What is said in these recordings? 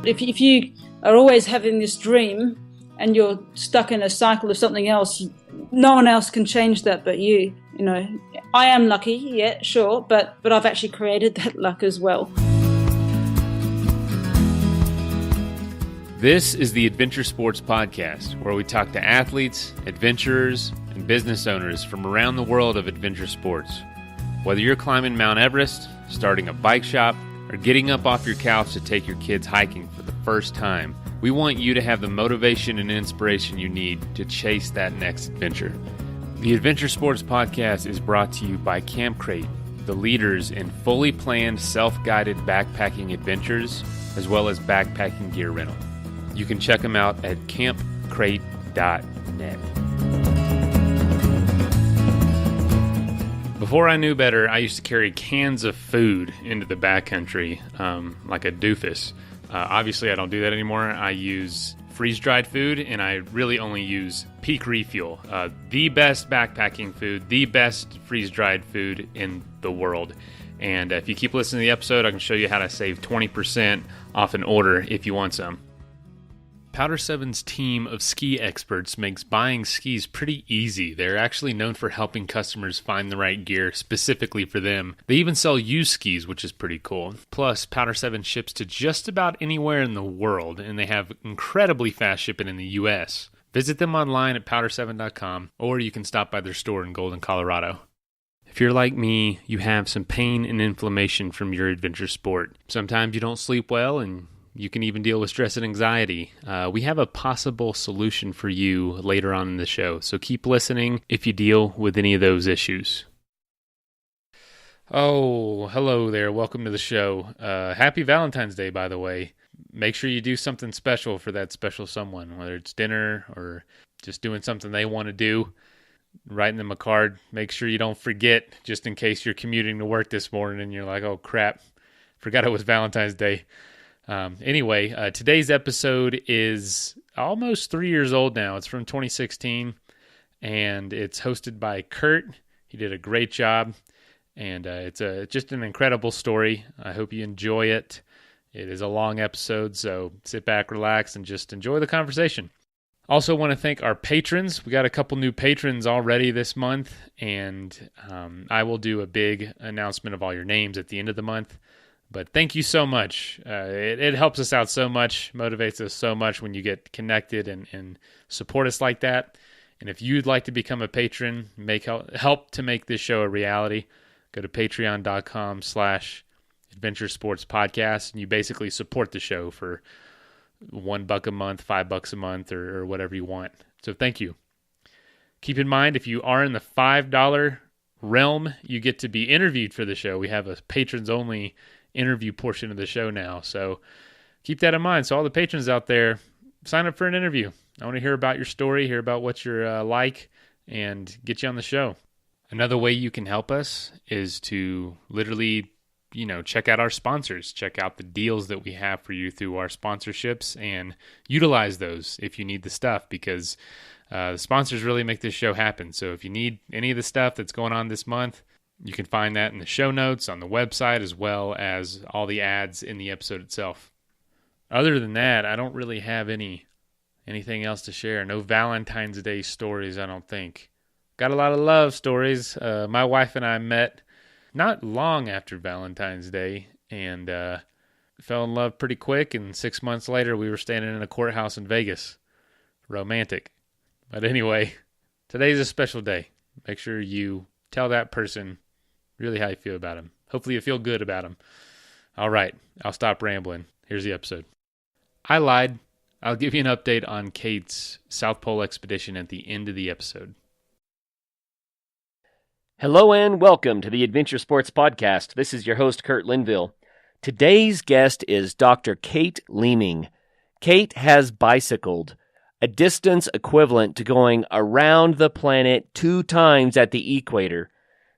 If you are always having this dream and you're stuck in a cycle of something else, no one else can change that but you. You know, I am lucky, yeah, sure, but I've actually created that luck as well. This is the Adventure Sports Podcast, where we talk to athletes, adventurers, and business owners from around the world of adventure sports. Whether you're climbing Mount Everest, starting a bike shop, or getting up off your couch to take your kids hiking for the first time, we want you to have the motivation and inspiration you need to chase that next adventure. The Adventure Sports Podcast is brought to you by Camp Crate, the leaders in fully planned self-guided backpacking adventures, as well as backpacking gear rental. You can check them out at campcrate.net. Before I knew better, I used to carry cans of food into the backcountry like a doofus. Obviously, I don't do that anymore. I use freeze-dried food, and I really only use Peak Refuel, the best backpacking food, the best freeze-dried food in the world. And if you keep listening to the episode, I can show you how to save 20% off an order if you want some. PowderSeven's team of ski experts makes buying skis pretty easy. They're actually known for helping customers find the right gear specifically for them. They even sell used skis, which is pretty cool. Plus, PowderSeven ships to just about anywhere in the world, and they have incredibly fast shipping in the U.S. Visit them online at powder7.com, or you can stop by their store in Golden, Colorado. If you're like me, you have some pain and inflammation from your adventure sport. Sometimes you don't sleep well, and you can even deal with stress and anxiety. We have a possible solution for you later on in the show, so keep listening if you deal with any of those issues. Oh, hello there. Welcome to the show. Happy Valentine's Day, by the way. Make sure you do something special for that special someone, whether it's dinner or just doing something they want to do. Writing them a card. Make sure you don't forget, just in case you're commuting to work this morning and you're like, oh crap, forgot it was Valentine's Day. Anyway, today's episode is almost 3 years old now. It's from 2016, and it's hosted by Kurt. He did a great job, and it's just an incredible story. I hope you enjoy it. It is a long episode, so sit back, relax, and just enjoy the conversation. Also want to thank our patrons. We got a couple new patrons already this month, and I will do a big announcement of all your names at the end of the month. But thank you so much. It helps us out so much, motivates us so much when you get connected and support us like that. And if you'd like to become a patron, help to make this show a reality, go to patreon.com/Adventure Sports Podcast, and you basically support the show for $1 a month, $5 a month, or whatever you want. So thank you. Keep in mind, if you are in the $5 realm, you get to be interviewed for the show. We have a patrons-only interview portion of the show now, so keep that in mind. So all the patrons out there, sign up for an interview. I want to hear about your story, hear about what you're like, and get you on the show. Another way you can help us is to literally, check out our sponsors, check out the deals that we have for you through our sponsorships, and utilize those if you need the stuff, because the sponsors really make this show happen. So if you need any of the stuff that's going on this month, you can find that in the show notes on the website, as well as all the ads in the episode itself. Other than that, I don't really have anything else to share. No Valentine's Day stories, I don't think. Got a lot of love stories. My wife and I met not long after Valentine's Day and fell in love pretty quick. And 6 months later, we were standing in a courthouse in Vegas. Romantic. But anyway, today's a special day. Make sure you tell that person really how you feel about him. Hopefully you feel good about him. All right, I'll stop rambling. Here's the episode. I lied. I'll give you an update on Kate's South Pole expedition at the end of the episode. Hello and welcome to the Adventure Sports Podcast. This is your host, Kurt Linville. Today's guest is Dr. Kate Leeming. Kate has bicycled a distance equivalent to going around the planet 2 times at the equator.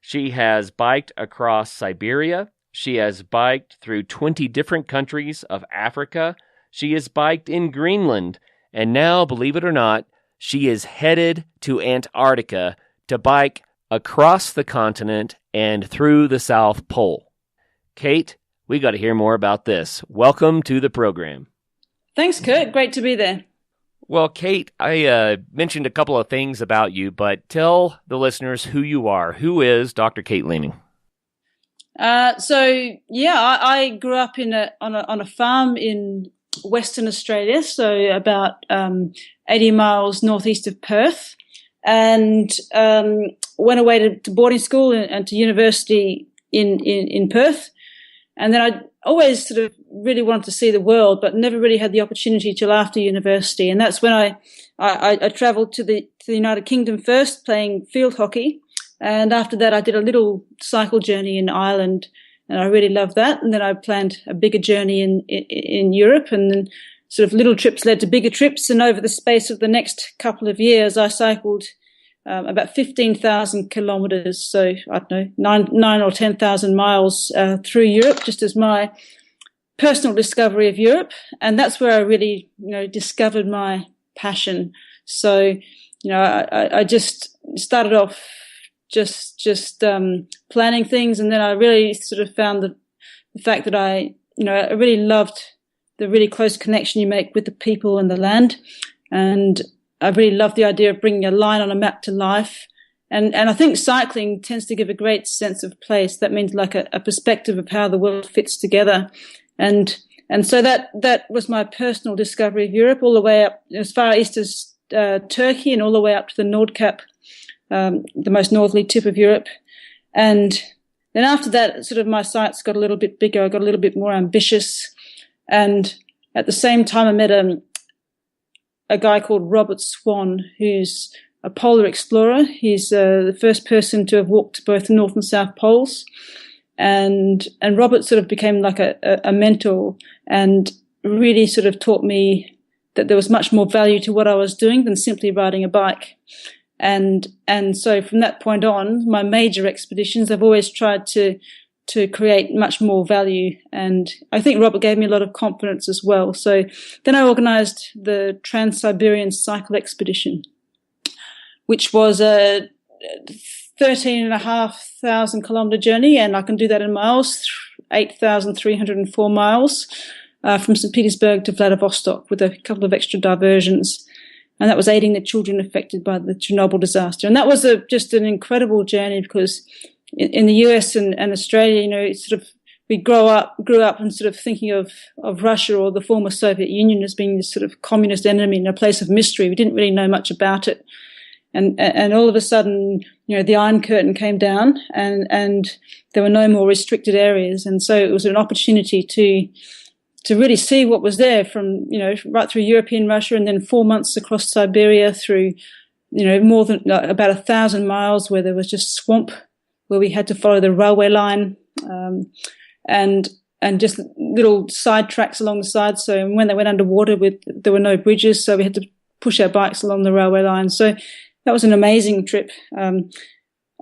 She has biked across Siberia. She has biked through 20 different countries of Africa. She has biked in Greenland. And now, believe it or not, she is headed to Antarctica to bike across the continent and through the South Pole. Kate, we got to hear more about this. Welcome to the program. Thanks, Kurt. Great to be there. Well, Kate, I mentioned a couple of things about you, but tell the listeners who you are. Who is Dr. Kate Leeming? I grew up on a farm in Western Australia, so about 80 miles northeast of Perth, and went away to boarding school and to university in Perth. And then I always sort of really wanted to see the world, but never really had the opportunity till after university. And that's when I travelled to the United Kingdom first, playing field hockey. And after that, I did a little cycle journey in Ireland, and I really loved that. And then I planned a bigger journey in Europe, and then sort of little trips led to bigger trips. And over the space of the next couple of years, I cycled about 15,000 kilometres, so I don't know, 9 or 10,000 miles through Europe, just as my personal discovery of Europe. And that's where I really, discovered my passion. So, I just started off just planning things, and then I really sort of found the fact that I really loved the really close connection you make with the people and the land, and I really love the idea of bringing a line on a map to life. And I think cycling tends to give a great sense of place. That means like a perspective of how the world fits together. And so that was my personal discovery of Europe, all the way up as far east as Turkey and all the way up to the Nordkap, the most northerly tip of Europe. And then after that, sort of my sights got a little bit bigger. I got a little bit more ambitious. And at the same time, I met a guy called Robert Swan, who's a polar explorer. He's the first person to have walked both the North and South Poles. And Robert sort of became like a mentor, and really sort of taught me that there was much more value to what I was doing than simply riding a bike. And so from that point on, my major expeditions, I've always tried to create much more value. And I think Robert gave me a lot of confidence as well. So then I organized the Trans-Siberian Cycle Expedition, which was a 13,500 kilometer journey, and I can do that in miles, 8,304 miles, from St. Petersburg to Vladivostok with a couple of extra diversions. And that was aiding the children affected by the Chernobyl disaster. And that was just an incredible journey, because in the US and Australia, it's sort of, we grew up and sort of thinking of Russia or the former Soviet Union as being this sort of communist enemy in a place of mystery. We didn't really know much about it. And all of a sudden, the Iron Curtain came down, and there were no more restricted areas. And so it was an opportunity to really see what was there from, right through European Russia, and then 4 months across Siberia through, more than about 1,000 miles where there was just swamp, where we had to follow the railway line, and just little side tracks along the side. So when they went underwater, there were no bridges, so we had to push our bikes along the railway line. So that was an amazing trip.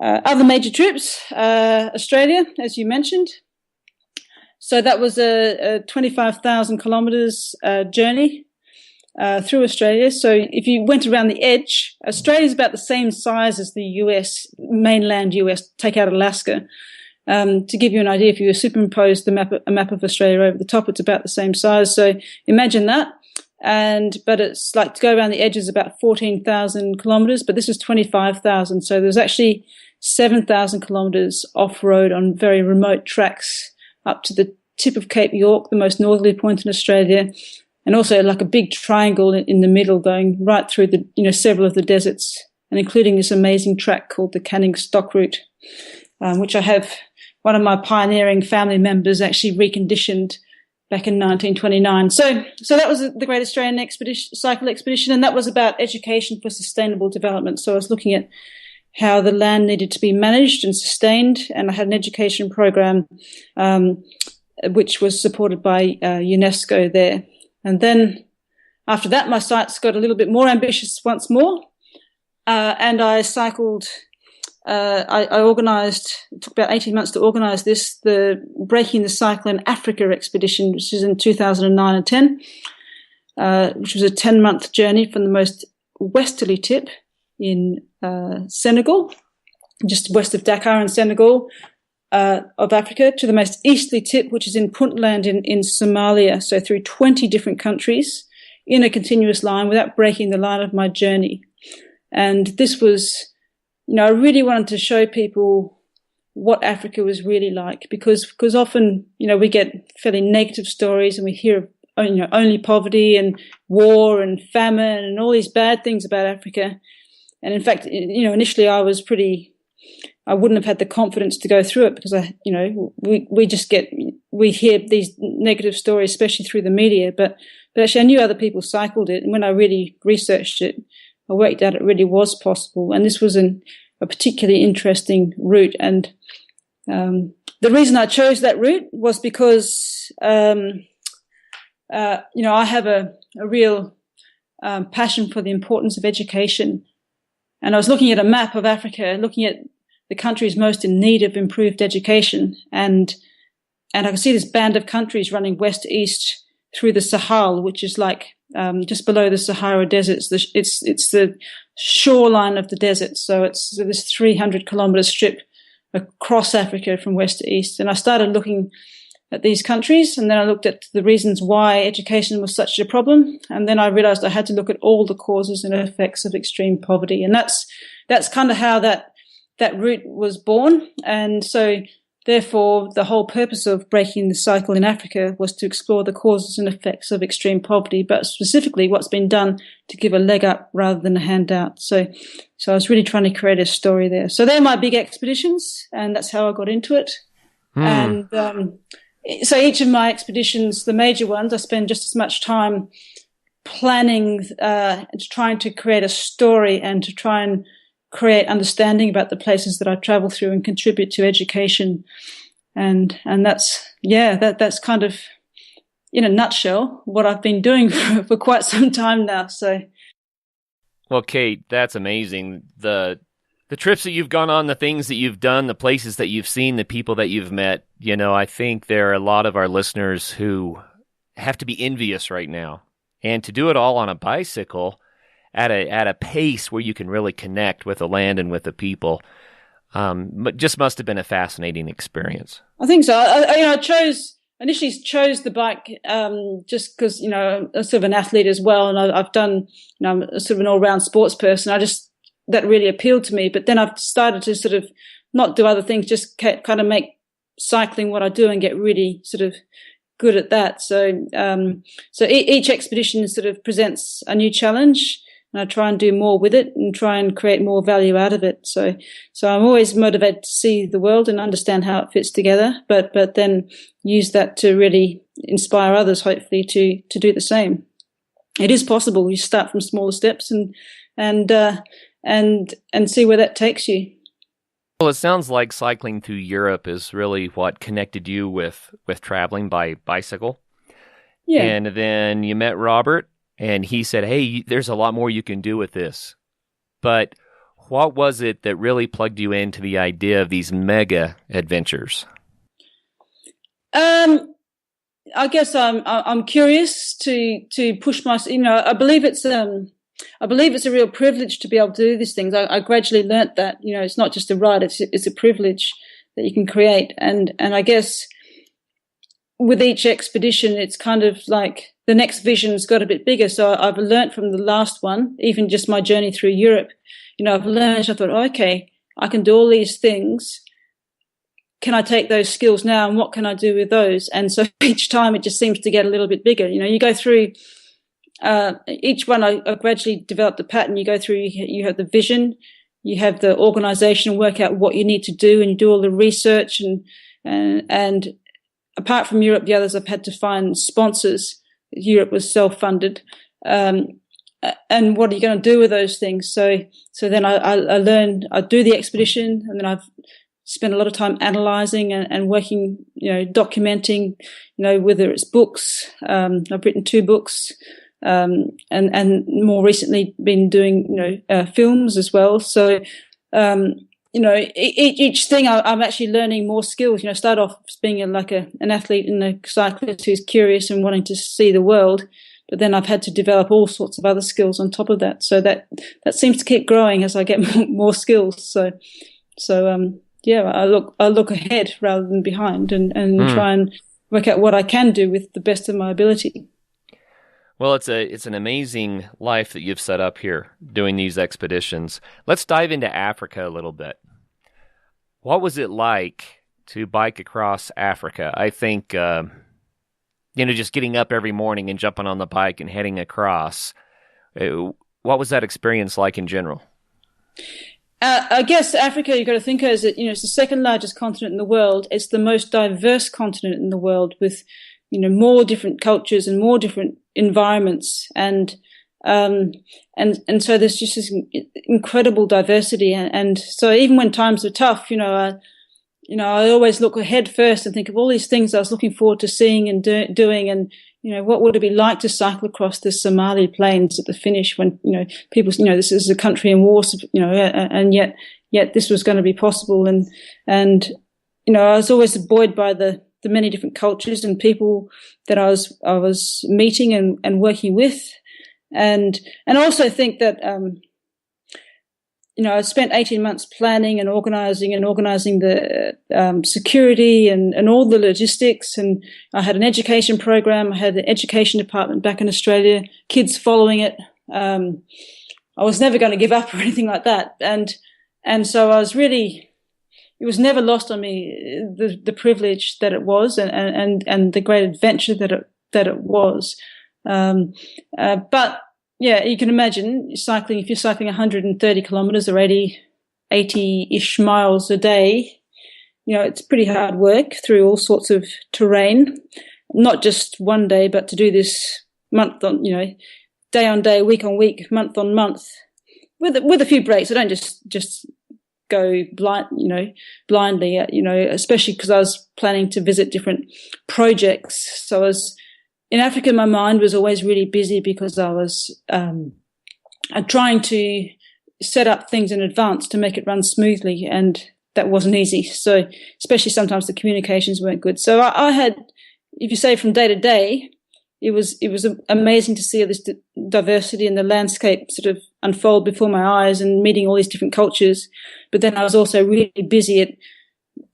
Other major trips, Australia, as you mentioned. So that was a 25,000 kilometres journey through Australia. So if you went around the edge, Australia is about the same size as the US, mainland US, take out Alaska. To give you an idea, if you superimpose a map of Australia over the top, it's about the same size. So imagine that. But it's like to go around the edge is about 14,000 kilometres, but this is 25,000. So there's actually 7,000 kilometres off-road on very remote tracks up to the tip of Cape York, the most northerly point in Australia, and also like a big triangle in the middle going right through several of the deserts, and including this amazing track called the Canning Stock Route, which I have one of my pioneering family members actually reconditioned back in 1929. So that was the Great Australian Cycle Expedition, and that was about education for sustainable development. So I was looking at how the land needed to be managed and sustained, and I had an education program which was supported by UNESCO there. And then after that, my sights got a little bit more ambitious once more, and I cycled. I organised, it took about 18 months to organise this, the Breaking the Cycle in Africa expedition, which is in 2009 and 10, which was a 10-month journey from the most westerly tip in Senegal, just west of Dakar in Senegal, of Africa to the most easterly tip, which is in Puntland in Somalia. So through 20 different countries in a continuous line without breaking the line of my journey. And this was, I really wanted to show people what Africa was really like, because often, we get fairly negative stories and we hear of, only poverty and war and famine and all these bad things about Africa. And in fact, initially I wouldn't have had the confidence to go through it because we hear these negative stories, especially through the media, but actually I knew other people cycled it. And when I really researched it, I worked out it really was possible. And this was a particularly interesting route. And the reason I chose that route was because, I have a real passion for the importance of education. And I was looking at a map of Africa, looking at the countries most in need of improved education. And I could see this band of countries running west to east through the Sahel, which is like just below the Sahara Desert. It's the shoreline of the desert. So it's this 300-kilometer strip across Africa from west to east. And I started looking at these countries, and then I looked at the reasons why education was such a problem. And then I realized I had to look at all the causes and effects of extreme poverty. And that's kind of how that route was born. And so therefore, the whole purpose of breaking the cycle in Africa was to explore the causes and effects of extreme poverty, but specifically what's been done to give a leg up rather than a handout. So I was really trying to create a story there. So they're my big expeditions, and that's how I got into it. And so each of my expeditions, the major ones, I spend just as much time planning, trying to create a story and to try and create understanding about the places that I travel through and contribute to education. And that's kind of, in a nutshell, what I've been doing for quite some time now. So. Well, Kate, that's amazing. The trips that you've gone on, the things that you've done, the places that you've seen, the people that you've met, I think there are a lot of our listeners who have to be envious right now. And to do it all on a bicycle at a pace where you can really connect with the land and with the people, just must have been a fascinating experience. I think so. I initially chose the bike just because, I'm sort of an athlete as well. And I've done, I'm sort of an all-round sports person. That really appealed to me. But then I've started to sort of not do other things, just kind of make cycling what I do and get really sort of good at that. So each expedition sort of presents a new challenge, and I try and do more with it and try and create more value out of it. So I'm always motivated to see the world and understand how it fits together, but then use that to really inspire others, hopefully, to do the same. It is possible. You start from smaller steps and see where that takes you. Well, it sounds like cycling through Europe is really what connected you with traveling by bicycle. Yeah. And then you met Robert, and he said, hey, there's a lot more you can do with this. But what was it that really plugged you into the idea of these mega adventures? I guess I'm curious to push myself. I believe it's a real privilege to be able to do these things. I gradually learnt that, it's not just a right, it's a privilege that you can create. And I guess with each expedition, it's kind of like the next vision's got a bit bigger. So I've learnt from the last one, even just my journey through Europe, I've learned, I thought, okay, I can do all these things. Can I take those skills now, and what can I do with those? And so each time it just seems to get a little bit bigger. You go through each one, I gradually developed the pattern. You go through, you have the vision, you have the organization, work out what you need to do, and you do all the research. And apart from Europe, the others I've had to find sponsors. Europe was self-funded. And what are you going to do with those things? So then I learned, I do the expedition, and then I've spent a lot of time analyzing and working, documenting, whether it's books. I've written 2 books. And more recently been doing, films as well. So, each thing I'm actually learning more skills. Start off as being an athlete and a cyclist who's curious and wanting to see the world, but then I've had to develop all sorts of other skills on top of that. So that seems to keep growing as I get more skills. So I look ahead rather than behind, and try and work out what I can do with the best of my ability. Well, it's an amazing life that you've set up here doing these expeditions. Let's dive into Africa a little bit. What was it like to bike across Africa? I think, just getting up every morning and jumping on the bike and heading across. What was that experience like in general? I guess Africa, you've got to think of it as it's the second largest continent in the world. It's the most diverse continent in the world, with more different cultures and more different environments, and so there's just this incredible diversity. And so even when times are tough, I always look ahead first and think of all these things I was looking forward to seeing and doing, and what would it be like to cycle across the Somali plains at the finish when, people, this is a country in war, and yet this was going to be possible. And I was always buoyed by the many different cultures and people that I was meeting and working with. And also think that, I spent 18 months planning and organizing the security and all the logistics. And I had an education program. I had an education department back in Australia, kids following it. I was never going to give up or anything like that. And so I was really, it was never lost on me, the privilege that it was and the great adventure that it was. But yeah, you can imagine cycling, if you're cycling 130 kilometers or 80-ish miles a day, it's pretty hard work through all sorts of terrain, not just one day, but to do this month on, day on day, week on week, month on month, with a few breaks. I don't just go blindly, especially because I was planning to visit different projects. So I was in Africa, my mind was always really busy because I was trying to set up things in advance to make it run smoothly, and that wasn't easy. So especially sometimes the communications weren't good. So I had, if you say from day to day, it was amazing to see this diversity in the landscape sort of unfold before my eyes and meeting all these different cultures. But then I was also really busy at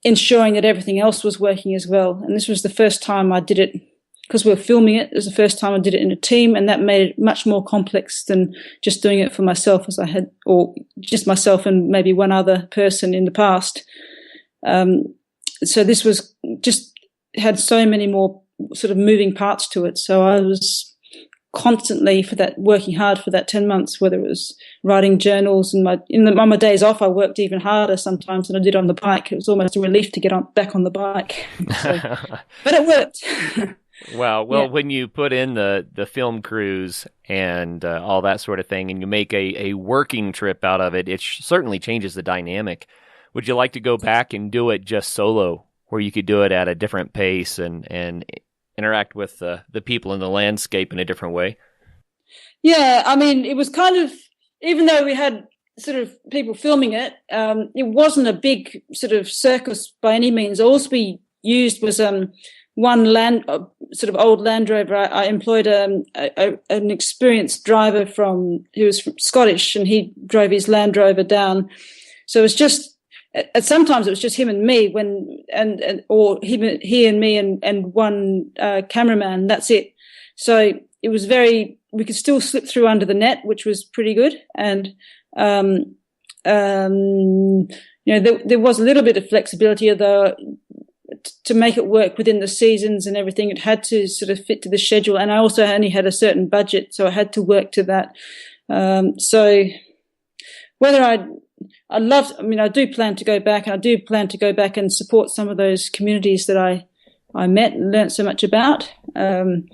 ensuring that everything else was working as well. And this was the first time I did it. Because we were filming it, it was the first time I did it in a team, and that made it much more complex than just doing it for myself, as I had, or just myself and maybe one other person in the past. So this was just had so many more sort of moving parts to it. So I was constantly working hard for that 10 months, whether it was writing journals and on my days off, I worked even harder sometimes than I did on the bike. It was almost a relief to get back on the bike. So, but it worked. Wow. Well, when you put in the film crews and all that sort of thing, and you make a working trip out of it, it certainly changes the dynamic. Would you like to go back and do it just solo, where you could do it at a different pace and interact with the people in the landscape in a different way? Yeah, I mean, it was kind of, even though we had sort of people filming it, it wasn't a big sort of circus by any means. All we used was one sort of old Land Rover. I employed an experienced driver who was Scottish, and he drove his Land Rover down. So it was just, sometimes it was just him and me or he and me and one cameraman. That's it. So it was we could still slip through under the net, which was pretty good. And there was a little bit of flexibility, although to make it work within the seasons and everything, it had to sort of fit to the schedule. And I also only had a certain budget, so I had to work to that. So whether I do plan to go back, and I do plan to go back and support some of those communities that I met and learnt so much about. And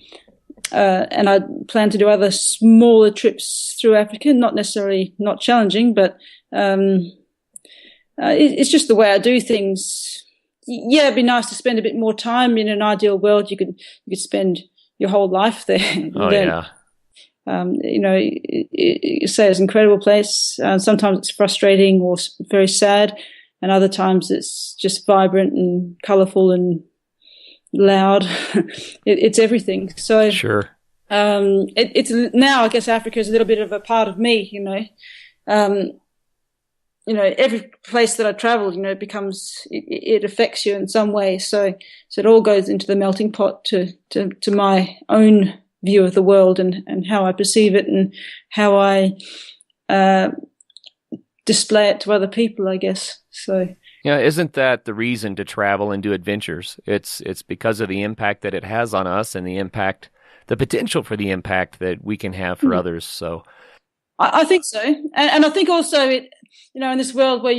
I plan to do other smaller trips through Africa, not challenging, but it's just the way I do things. Yeah, it'd be nice to spend a bit more time. In an ideal world, you could spend your whole life there. Oh, yeah. You say it's an incredible place. Sometimes it's frustrating or very sad, and other times it's just vibrant and colourful and loud. It's everything. So sure. It's now, I guess Africa is a little bit of a part of me. every place that I travel, it becomes, it affects you in some way. So it all goes into the melting pot to my own view of the world and how I perceive it and how I display it to other people, I guess. So. Yeah, isn't that the reason to travel and do adventures? It's because of the impact that it has on us and the potential for the impact that we can have for others. So, I think so, and I think also it, in this world where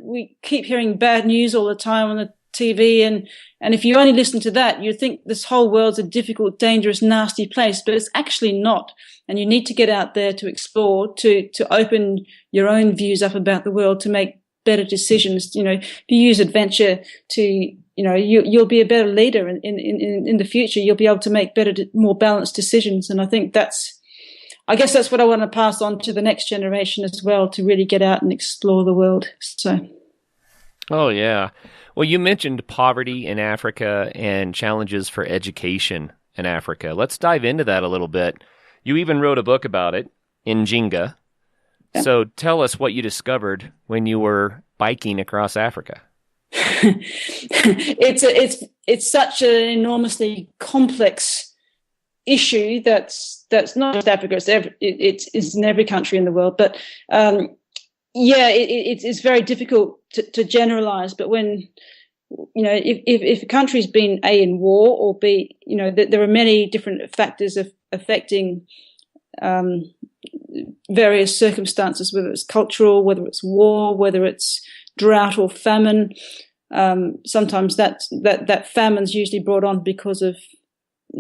we keep hearing bad news all the time on the TV, and if you only listen to that, you think this whole world's a difficult, dangerous, nasty place, but it's actually not. And you need to get out there to explore, to open your own views up about the world, to make better decisions. If you use adventure to, you'll be a better leader in the future. You'll be able to make better, more balanced decisions. And I think I guess that's what I want to pass on to the next generation as well, to really get out and explore the world. So. Oh, yeah. Well, you mentioned poverty in Africa and challenges for education in Africa. Let's dive into that a little bit. You even wrote a book about it, Njinga. So tell us what you discovered when you were biking across Africa. It's such an enormously complex issue that's not just Africa. It's in every country in the world. But it's very difficult to generalize. But when if a country's been A, in war, or B, there are many different factors affecting various circumstances, whether it's cultural, whether it's war, whether it's drought or famine. Sometimes that famine's usually brought on because of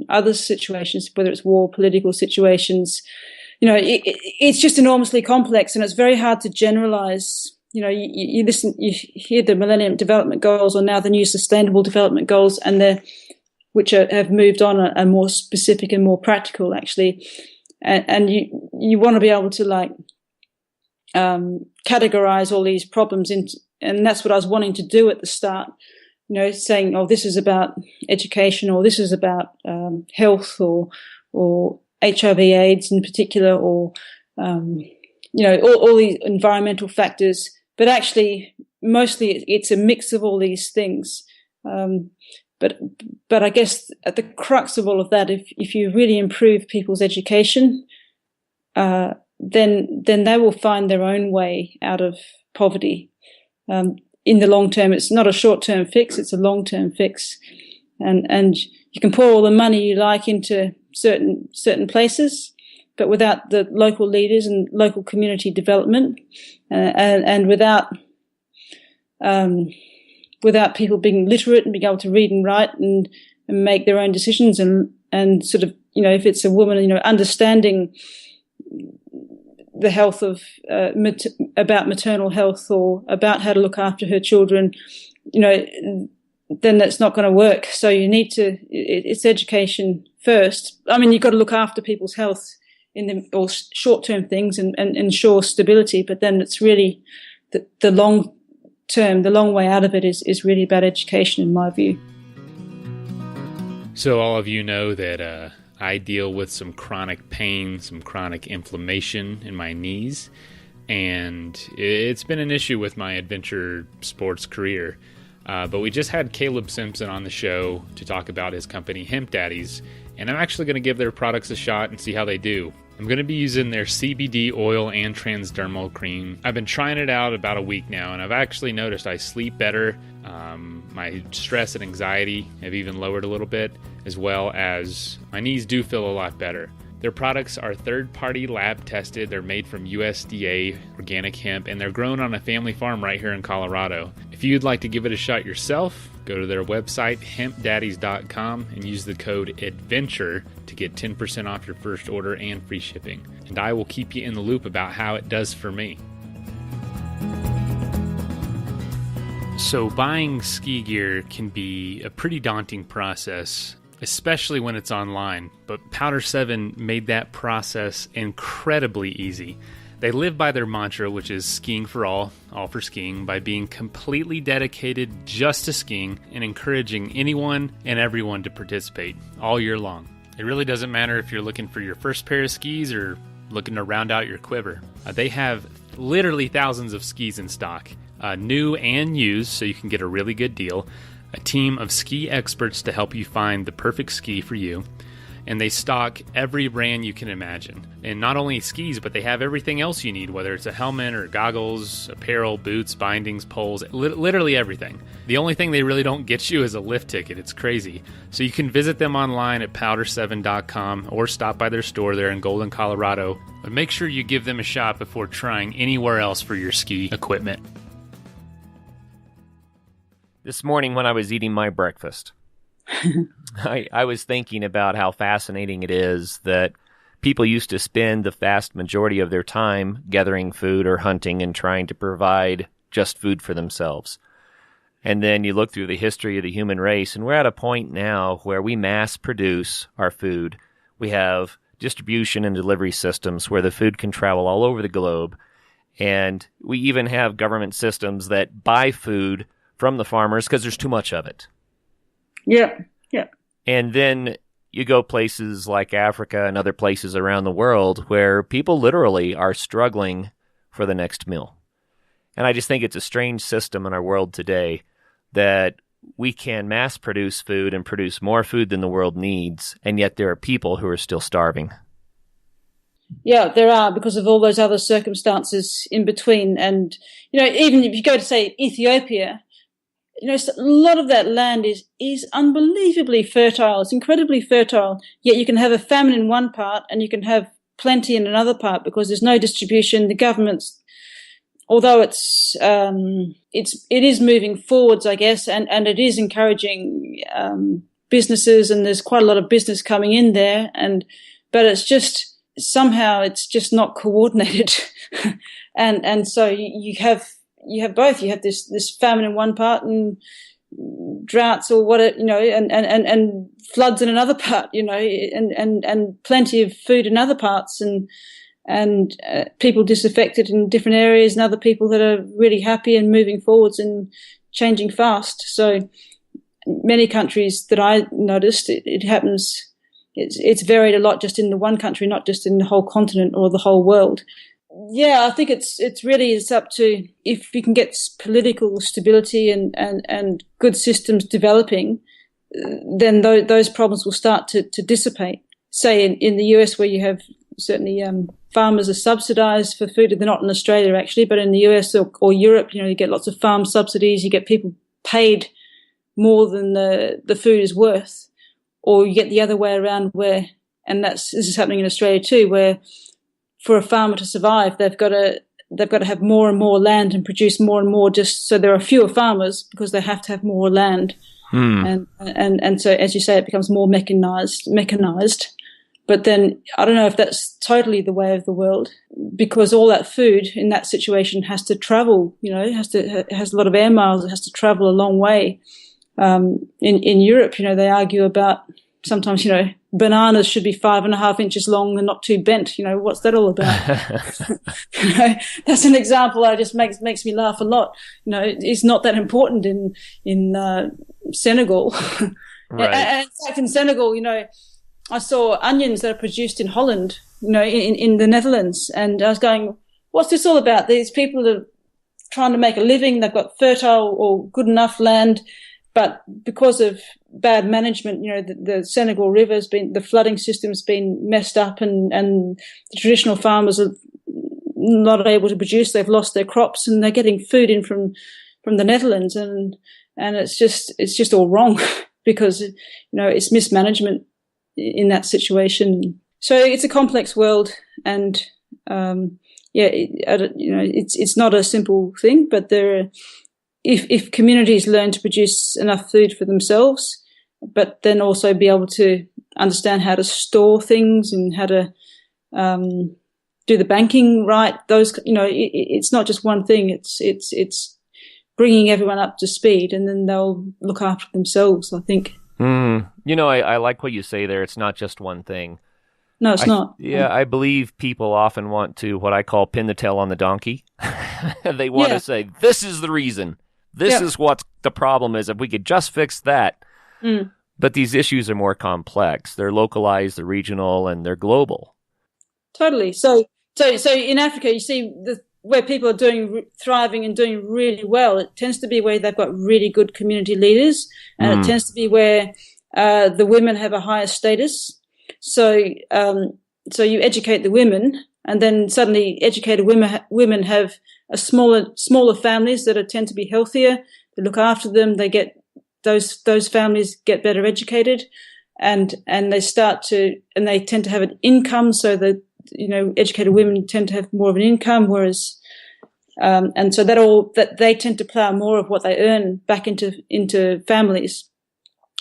other situations, whether it's war, political situations. It's just enormously complex, and it's very hard to generalize. You hear the Millennium Development Goals, or now the new Sustainable Development Goals, and which have moved on, are more specific and more practical, actually. And you want to be able to categorize all these problems into, and that's what I was wanting to do at the start, saying, oh, this is about education, or this is about health, or HIV/AIDS in particular, or all these environmental factors. But actually, mostly it's a mix of all these things. But I guess at the crux of all of that, if you really improve people's education, then they will find their own way out of poverty. In the long term, it's not a short-term fix; it's a long-term fix. And you can pour all the money you like into certain places, but without the local leaders and local community development, and without people being literate and being able to read and write and make their own decisions, and sort of, if it's a woman, understanding the health of, about maternal health, or about how to look after her children, then that's not going to work. So you need to, it's education first. I mean, you've got to look after people's health or short-term things and ensure stability, but then it's really the long term, the long way out of it is really about education, in my view. So all of you know that I deal with some chronic pain, some chronic inflammation in my knees, and it's been an issue with my adventure sports career. But we just had Caleb Simpson on the show to talk about his company, Hemp Daddies, and I'm actually going to give their products a shot and see how they do. I'm going to be using their CBD oil and transdermal cream. I've been trying it out about a week now, and I've actually noticed I sleep better. My stress and anxiety have even lowered a little bit, as well as my knees do feel a lot better. Their products are third-party lab tested. They're made from USDA organic hemp, and they're grown on a family farm right here in Colorado. If you'd like to give it a shot yourself, go to their website, hempdaddies.com, and use the code ADVENTURE to get 10% off your first order and free shipping. And I will keep you in the loop about how it does for me. So buying ski gear can be a pretty daunting process, especially when it's online, but PowderSeven made that process incredibly easy. They live by their mantra, which is skiing for all for skiing, by being completely dedicated just to skiing and encouraging anyone and everyone to participate all year long. It really doesn't matter if you're looking for your first pair of skis or looking to round out your quiver. They have literally thousands of skis in stock, new and used, so you can get a really good deal. A team of ski experts to help you find the perfect ski for you. And they stock every brand you can imagine. And not only skis, but they have everything else you need, whether it's a helmet or goggles, apparel, boots, bindings, poles, literally everything. The only thing they really don't get you is a lift ticket. It's crazy. So you can visit them online at PowderSeven.com or stop by their store there in Golden, Colorado. But make sure you give them a shot before trying anywhere else for your ski equipment. This morning when I was eating my breakfast, I was thinking about how fascinating it is that people used to spend the vast majority of their time gathering food or hunting and trying to provide just food for themselves. And then you look through the history of the human race, and we're at a point now where we mass produce our food. We have distribution and delivery systems where the food can travel all over the globe. And we even have government systems that buy food from the farmers because there's too much of it. Yeah. And then you go places like Africa and other places around the world where people literally are struggling for the next meal. And I just think it's a strange system in our world today that we can mass produce food and produce more food than the world needs, and yet there are people who are still starving. Yeah, there are, because of all those other circumstances in between. And, even if you go to, say, Ethiopia, a lot of that land is unbelievably fertile. It's incredibly fertile. Yet you can have a famine in one part and you can have plenty in another part because there's no distribution. The government's, although it is moving forwards, I guess, and it is encouraging businesses, and there's quite a lot of business coming in there. But it's just somehow it's just not coordinated, and so you have both. You have this famine in one part and droughts or and floods in another part, and plenty of food in other parts, and people disaffected in different areas, and other people that are really happy and moving forwards and changing fast. So many countries that I noticed, it happens. It's varied a lot just in the one country, not just in the whole continent or the whole world. Yeah, I think it's up to, if you can get political stability and good systems developing, then those problems will start to dissipate. Say in the US, where you have certainly farmers are subsidized for food. They're not in Australia actually, but in the US or Europe, you get lots of farm subsidies. You get people paid more than the food is worth, or you get the other way around this is happening in Australia too, where for a farmer to survive, they've got to have more and more land and produce more and more, just so there are fewer farmers because they have to have more land. And so, as you say, it becomes more mechanized. But then I don't know if that's totally the way of the world, because all that food in that situation has to travel. It has a lot of air miles. It has to travel a long way. In Europe, they argue about sometimes, bananas should be 5.5 inches long and not too bent. What's that all about? That's an example that just makes me laugh a lot. It's not that important in Senegal. Right. And in fact, in Senegal, I saw onions that are produced in Holland, in the Netherlands. And I was going, what's this all about? These people are trying to make a living. They've got fertile or good enough land, but because of bad management, the Senegal River's the flooding system's been messed up, and the traditional farmers are not able to produce. They've lost their crops, and they're getting food in from the Netherlands, and it's just all wrong because it's mismanagement in that situation. So it's a complex world, and it's not a simple thing, but if communities learn to produce enough food for themselves, but then also be able to understand how to store things and how to do the banking right, it's not just one thing. It's bringing everyone up to speed, and then they'll look after themselves, I think. I like what you say there. It's not just one thing. No, it's not. Yeah, I believe people often want to, what I call, pin the tail on the donkey. They want to say, this is the reason. This is what the problem is. If we could just fix that. But these issues are more complex. They're localized, they're regional, and they're global. Totally. So in Africa, you see where people are thriving and doing really well, it tends to be where they've got really good community leaders, and it tends to be where the women have a higher status. So you educate the women, and then suddenly educated women have a smaller families that tend to be healthier. They look after them. They get those families get better educated, and they tend to have an income. So that, educated women tend to have more of an income, whereas and so that they tend to plow more of what they earn back into families,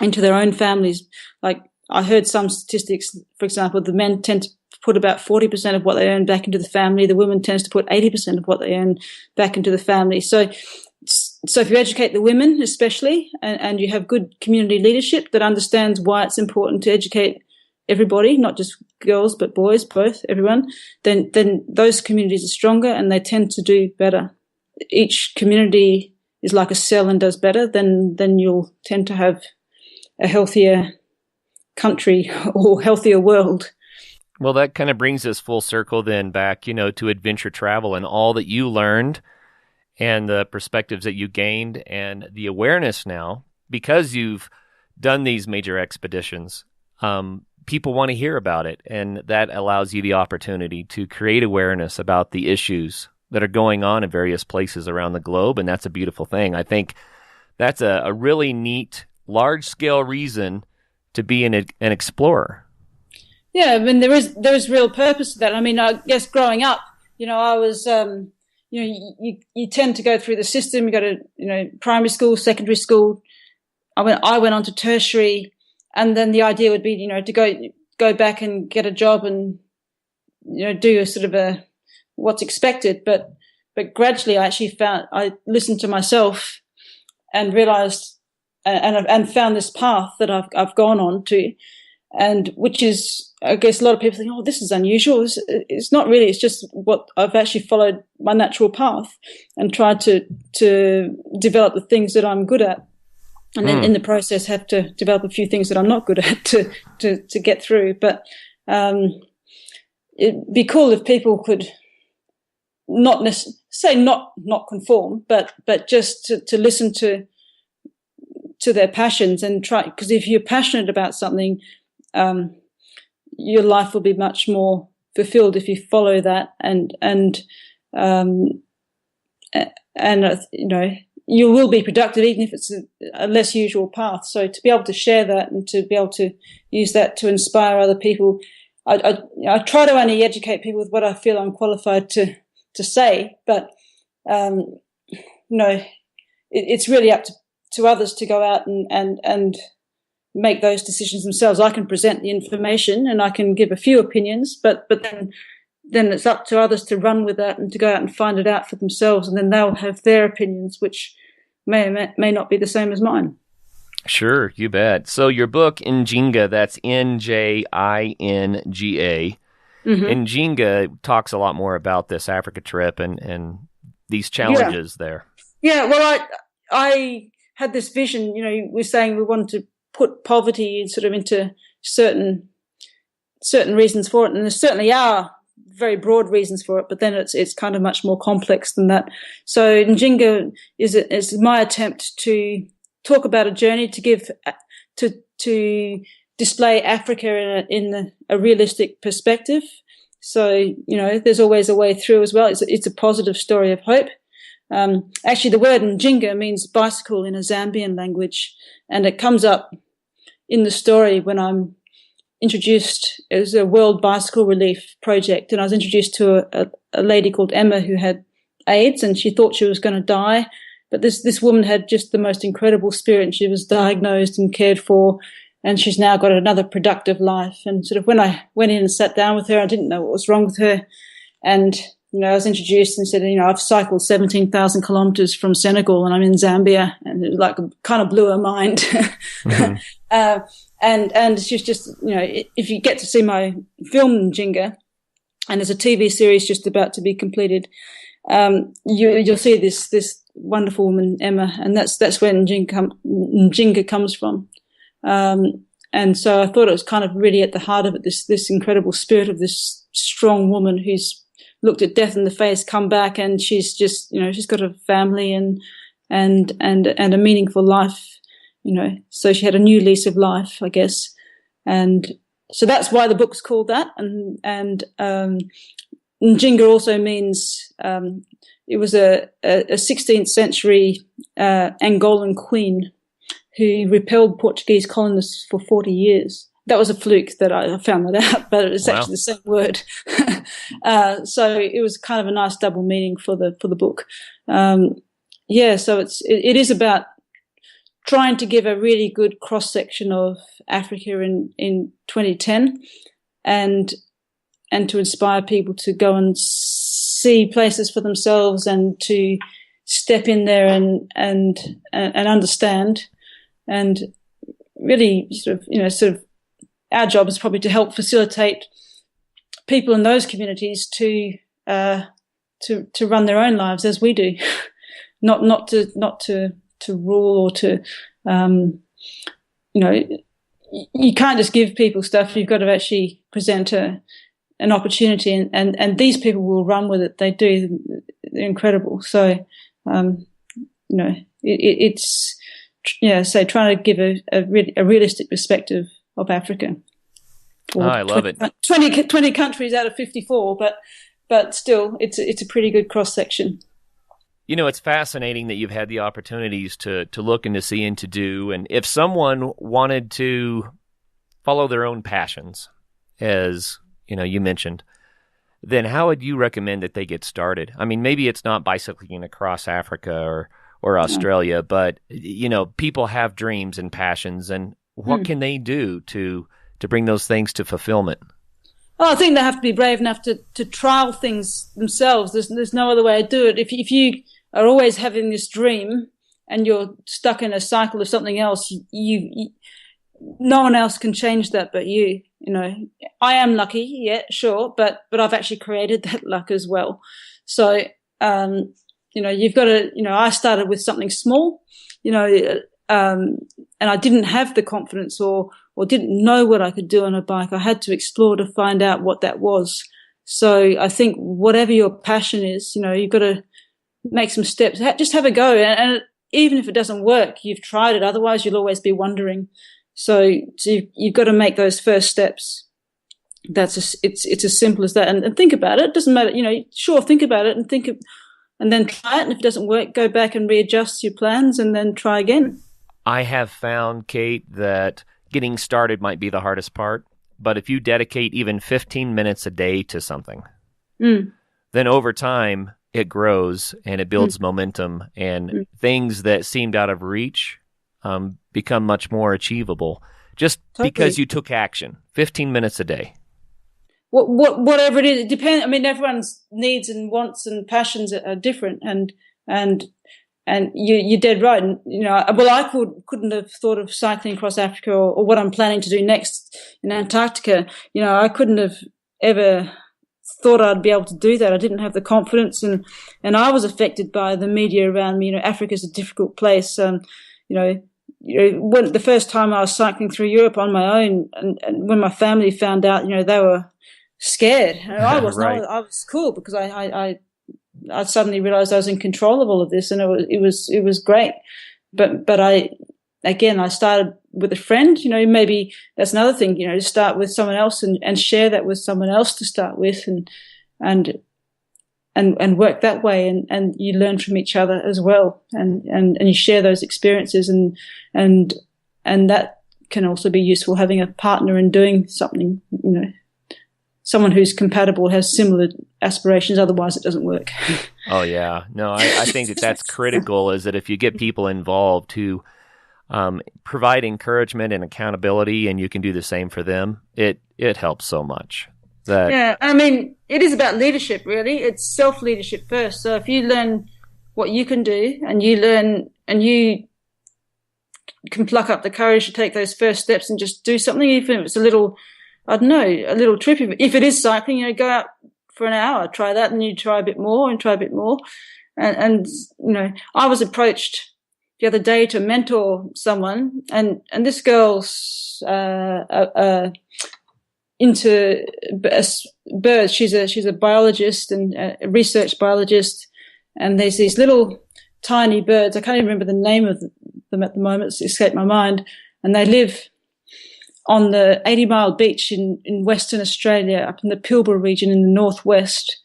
into their own families. Like I heard some statistics, for example, the men tend to put about 40% of what they earn back into the family. The women tends to put 80% of what they earn back into the family. So if you educate the women especially, and you have good community leadership that understands why it's important to educate everybody, not just girls, but boys, both, everyone, then those communities are stronger and they tend to do better. Each community is like a cell and does better, then you'll tend to have a healthier country or healthier world. Well, that kind of brings us full circle then back, to adventure travel and all that you learned and the perspectives that you gained and the awareness now, because you've done these major expeditions. People want to hear about it, and that allows you the opportunity to create awareness about the issues that are going on in various places around the globe, and that's a beautiful thing. I think that's a really neat, large-scale reason to be an explorer. Yeah, I mean, there is real purpose to that. I mean, I guess growing up, I was, you tend to go through the system. You go to, primary school, secondary school. I went on to tertiary, and then the idea would be, to go back and get a job and, do a sort of what's expected. But gradually, I listened to myself and realized, and found this path that I've gone on to, and which is, I guess a lot of people think, oh, this is unusual. It's not really. It's just what I've actually followed my natural path and tried to develop the things that I'm good at. And then in the process have to develop a few things that I'm not good at to get through. But it'd be cool if people could not not conform, but just to listen to their passions and try. Because if you're passionate about something, your life will be much more fulfilled if you follow that, and you will be productive even if it's a less usual path. So to be able to share that and to be able to use that to inspire other people, I try to only educate people with what I feel I'm qualified to say, but it's really up to others to go out and make those decisions themselves. I can present the information and I can give a few opinions, but then it's up to others to run with that and to go out and find it out for themselves, and then they'll have their opinions, which may not be the same as mine. Sure, you bet. So your book, Njinga, that's Njinga. Njinga talks a lot more about this Africa trip and these challenges there. Yeah, well, I had this vision, we're saying we wanted to put poverty sort of into certain reasons for it, and there certainly are very broad reasons for it, but then it's kind of much more complex than that. So Njinga is my attempt to talk about a journey to give to display Africa in a realistic perspective. So there's always a way through as well. It's a positive story of hope. Actually, the word Njinga means bicycle in a Zambian language, and it comes up in the story when I'm introduced. It was a World Bicycle Relief Project, and I was introduced to a lady called Emma who had AIDS, and she thought she was going to die. But this woman had just the most incredible spirit, and she was diagnosed and cared for, and she's now got another productive life. And sort of when I went in and sat down with her, I didn't know what was wrong with her. And, I was introduced and said, I've cycled 17,000 kilometers from Senegal and I'm in Zambia. And it kind of blew her mind. Mm-hmm. And she's just, if you get to see my film Ginga, and there's a TV series just about to be completed, you'll see this wonderful woman, Emma, and that's where Njinga comes from. And so I thought it was kind of really at the heart of it, this incredible spirit of this strong woman who's looked at death in the face, come back, and she's just, she's got a family and a meaningful life, So she had a new lease of life, I guess, and so that's why the book's called that. And Njinga also means it was a 16th century Angolan queen who repelled Portuguese colonists for 40 years. That was a fluke that I found that out, but it's actually the same word. So it was kind of a nice double meaning for the book. So it is about trying to give a really good cross section of Africa in 2010, and to inspire people to go and see places for themselves and to step in there and understand, and really sort of our job is probably to help facilitate people in those communities to run their own lives as we do, not to rule or to, you can't just give people stuff. You've got to actually present an opportunity, and these people will run with it. They do. They're incredible. So, trying to give a realistic perspective of Africa. I love it. 20 countries out of 54, but still, it's a pretty good cross section. It's fascinating that you've had the opportunities to look and to see and to do. And if someone wanted to follow their own passions, as you mentioned, then how would you recommend that they get started? I mean, maybe it's not bicycling across Africa or Australia, but people have dreams and passions, and what can they do to bring those things to fulfillment? Well, I think they have to be brave enough to trial things themselves. There's no other way to do it. If you are always having this dream and you're stuck in a cycle of something else, no one else can change that but you. I am lucky, yeah, sure, but I've actually created that luck as well. So, you've got to, I started with something small, and I didn't have the confidence or didn't know what I could do on a bike. I had to explore to find out what that was. So I think whatever your passion is, you've got to make some steps. Just have a go. And even if it doesn't work, you've tried it. Otherwise, you'll always be wondering. So you've got to make those first steps. It's as simple as that. And think about it. It doesn't matter. Sure, think about it and then try it. And if it doesn't work, go back and readjust your plans and then try again. I have found, Kate, that getting started might be the hardest part, but if you dedicate even 15 minutes a day to something, then over time it grows and it builds momentum, and things that seemed out of reach become much more achievable just because you took action. 15 minutes a day. Whatever it is, it depends. I mean, everyone's needs and wants and passions are different, and you're dead right. And, I couldn't have thought of cycling across Africa or what I'm planning to do next in Antarctica. I couldn't have ever thought I'd be able to do that. I didn't have the confidence, and I was affected by the media around me. Africa's a difficult place. When the first time I was cycling through Europe on my own, and when my family found out, they were scared. I wasn't. Right. I was cool because I suddenly realized I was in control of all of this, and it was great. But I started with a friend. Maybe that's another thing. To start with someone else and share that with someone else to start with, and work that way, and you learn from each other as well, and you share those experiences, and that can also be useful, having a partner in doing something. Someone who's compatible, has similar aspirations. Otherwise, it doesn't work. Oh, yeah. No, I think that's critical, is that if you get people involved who provide encouragement and accountability, and you can do the same for them, it helps so much. Yeah, I mean, it is about leadership, really. It's self-leadership first. So if you learn what you can do, and you learn, and you can pluck up the courage to take those first steps and just do something, even if it's a little trip. If it is cycling, go out for an hour, try that, and you try a bit more and try a bit more. And I was approached the other day to mentor someone, and this girl's into birds. She's a biologist and a research biologist, and there's these little tiny birds. I can't even remember the name of them at the moment. It's escaped my mind. And they live on the 80-mile beach in Western Australia, up in the Pilbara region in the northwest.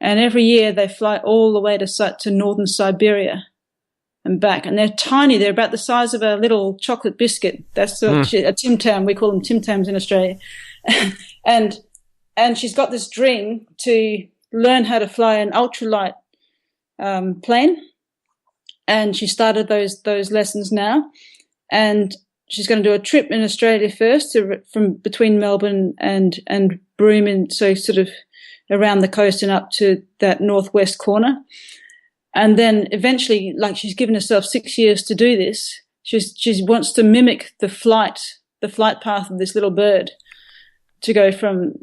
And every year they fly all the way to northern Siberia and back. And they're tiny. They're about the size of a little chocolate biscuit. That's a Tim Tam. We call them Tim Tams in Australia. and she's got this dream to learn how to fly an ultralight plane. And she started those lessons now. And she's going to do a trip in Australia first from between Melbourne and Broome, and so sort of around the coast and up to that northwest corner. And then eventually, like, she's given herself 6 years to do this. She wants to mimic the flight path of this little bird, to go from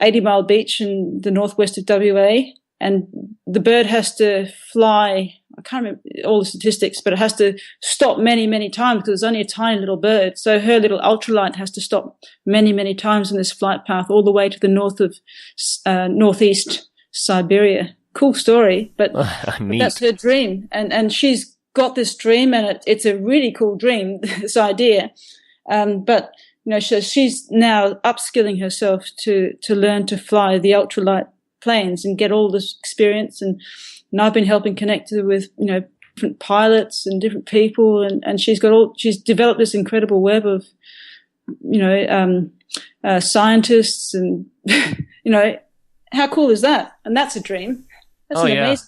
80-mile beach in the northwest of WA. And the bird has to fly, I can't remember all the statistics, but it has to stop many, many times because it's only a tiny little bird. So her little ultralight has to stop many, many times in this flight path all the way to the north of northeast Siberia. Cool story, but that's her dream. And she's got this dream, and it's a really cool dream, this idea. But, you know, she's now upskilling herself to learn to fly the ultralight planes and get all this experience. And I've been helping connect her with, you know, different pilots and different people. And she's developed this incredible web of, you know, scientists and, you know, how cool is that? And that's a dream. That's amazing.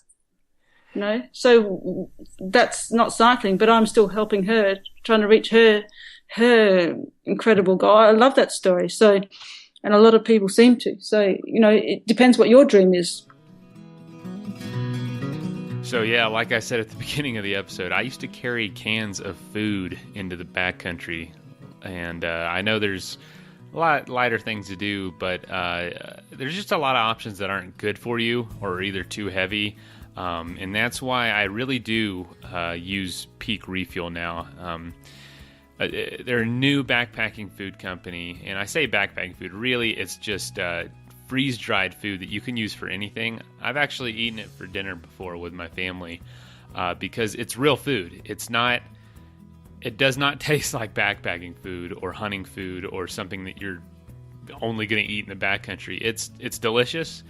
You know, so that's not cycling, but I'm still helping her, trying to reach her incredible goal. I love that story. So, and a lot of people seem to. So, you know, it depends what your dream is. So, yeah, like I said at the beginning of the episode, I used to carry cans of food into the backcountry. And I know there's a lot lighter things to do, but there's just a lot of options that aren't good for you or are either too heavy. And that's why I really do use Peak Refuel now. They're a new backpacking food company, and I say backpacking food, really it's just freeze-dried food that you can use for anything. I've actually eaten it for dinner before with my family because it's real food. It does not taste like backpacking food or hunting food or something that you're only going to eat in the backcountry. It's delicious,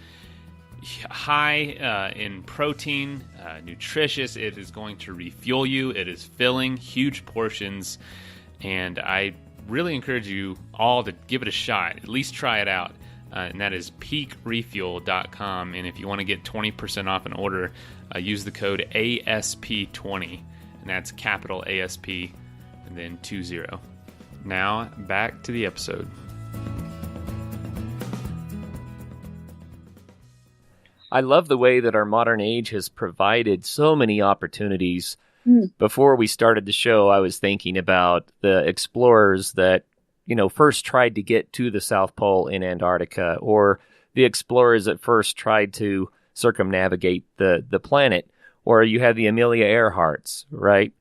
high in protein, nutritious. It is going to refuel you. It is filling, huge portions. And I really encourage you all to give it a shot. At least try it out. And that is peakrefuel.com. And if you want to get 20% off an order, use the code ASP20. And that's capital ASP and then 20. Now, back to the episode. I love the way that our modern age has provided so many opportunities. Before we started the show, I was thinking about the explorers that, you know, first tried to get to the South Pole in Antarctica, or the explorers that first tried to circumnavigate the planet, or you have the Amelia Earharts, right?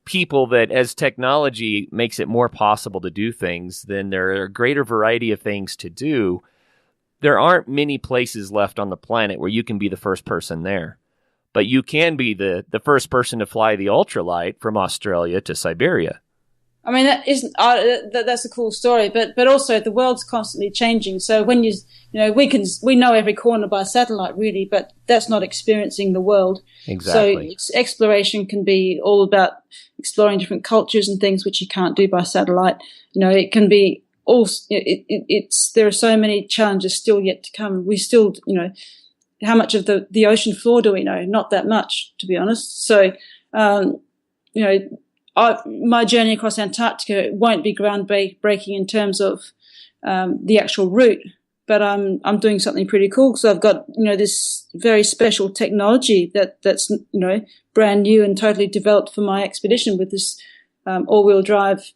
People that, as technology makes it more possible to do things, then there are a greater variety of things to do. There aren't many places left on the planet where you can be the first person there. But you can be the first person to fly the ultralight from Australia to Siberia. I mean, that's a cool story, but also the world's constantly changing. So when you know, we know every corner by satellite, really, but that's not experiencing the world. Exactly. So exploration can be all about exploring different cultures and things which you can't do by satellite. You know, it can be all. There are so many challenges still yet to come. We still, you know. How much of the ocean floor do we know? Not that much, to be honest. So, you know, my journey across Antarctica won't be groundbreaking in terms of the actual route, but I'm doing something pretty cool. So I've got, you know, this very special technology that's you know, brand new and totally developed for my expedition with this all-wheel drive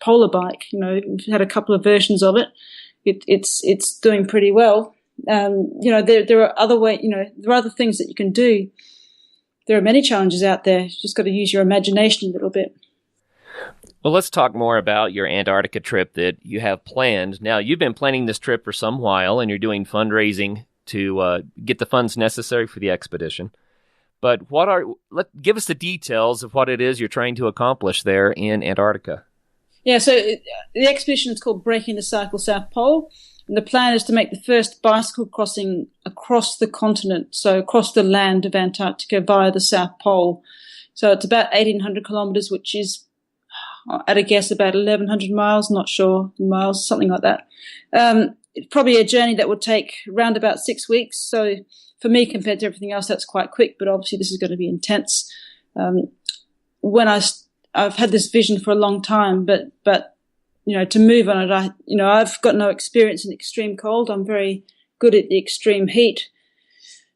polar bike. You know, we've had a couple of versions of it. It's doing pretty well. You know, there are other there are other things that you can do. There are many challenges out there. You just got to use your imagination a little bit. Well, let's talk more about your Antarctica trip that you have planned. Now, you've been planning this trip for some while, and you're doing fundraising to get the funds necessary for the expedition. But give us the details of what it is you're trying to accomplish there in Antarctica. Yeah, so the expedition is called Breaking the Cycle South Pole, and the plan is to make the first bicycle crossing across the continent, so across the land of Antarctica via the South Pole. So it's about 1,800 kilometers, which is, at a guess, about 1,100 miles, not sure, miles, something like that. It's probably a journey that would take around about 6 weeks. So for me, compared to everything else, that's quite quick, but obviously this is going to be intense. I've had this vision for a long time, but to move on it, I've got no experience in extreme cold. I'm very good at the extreme heat.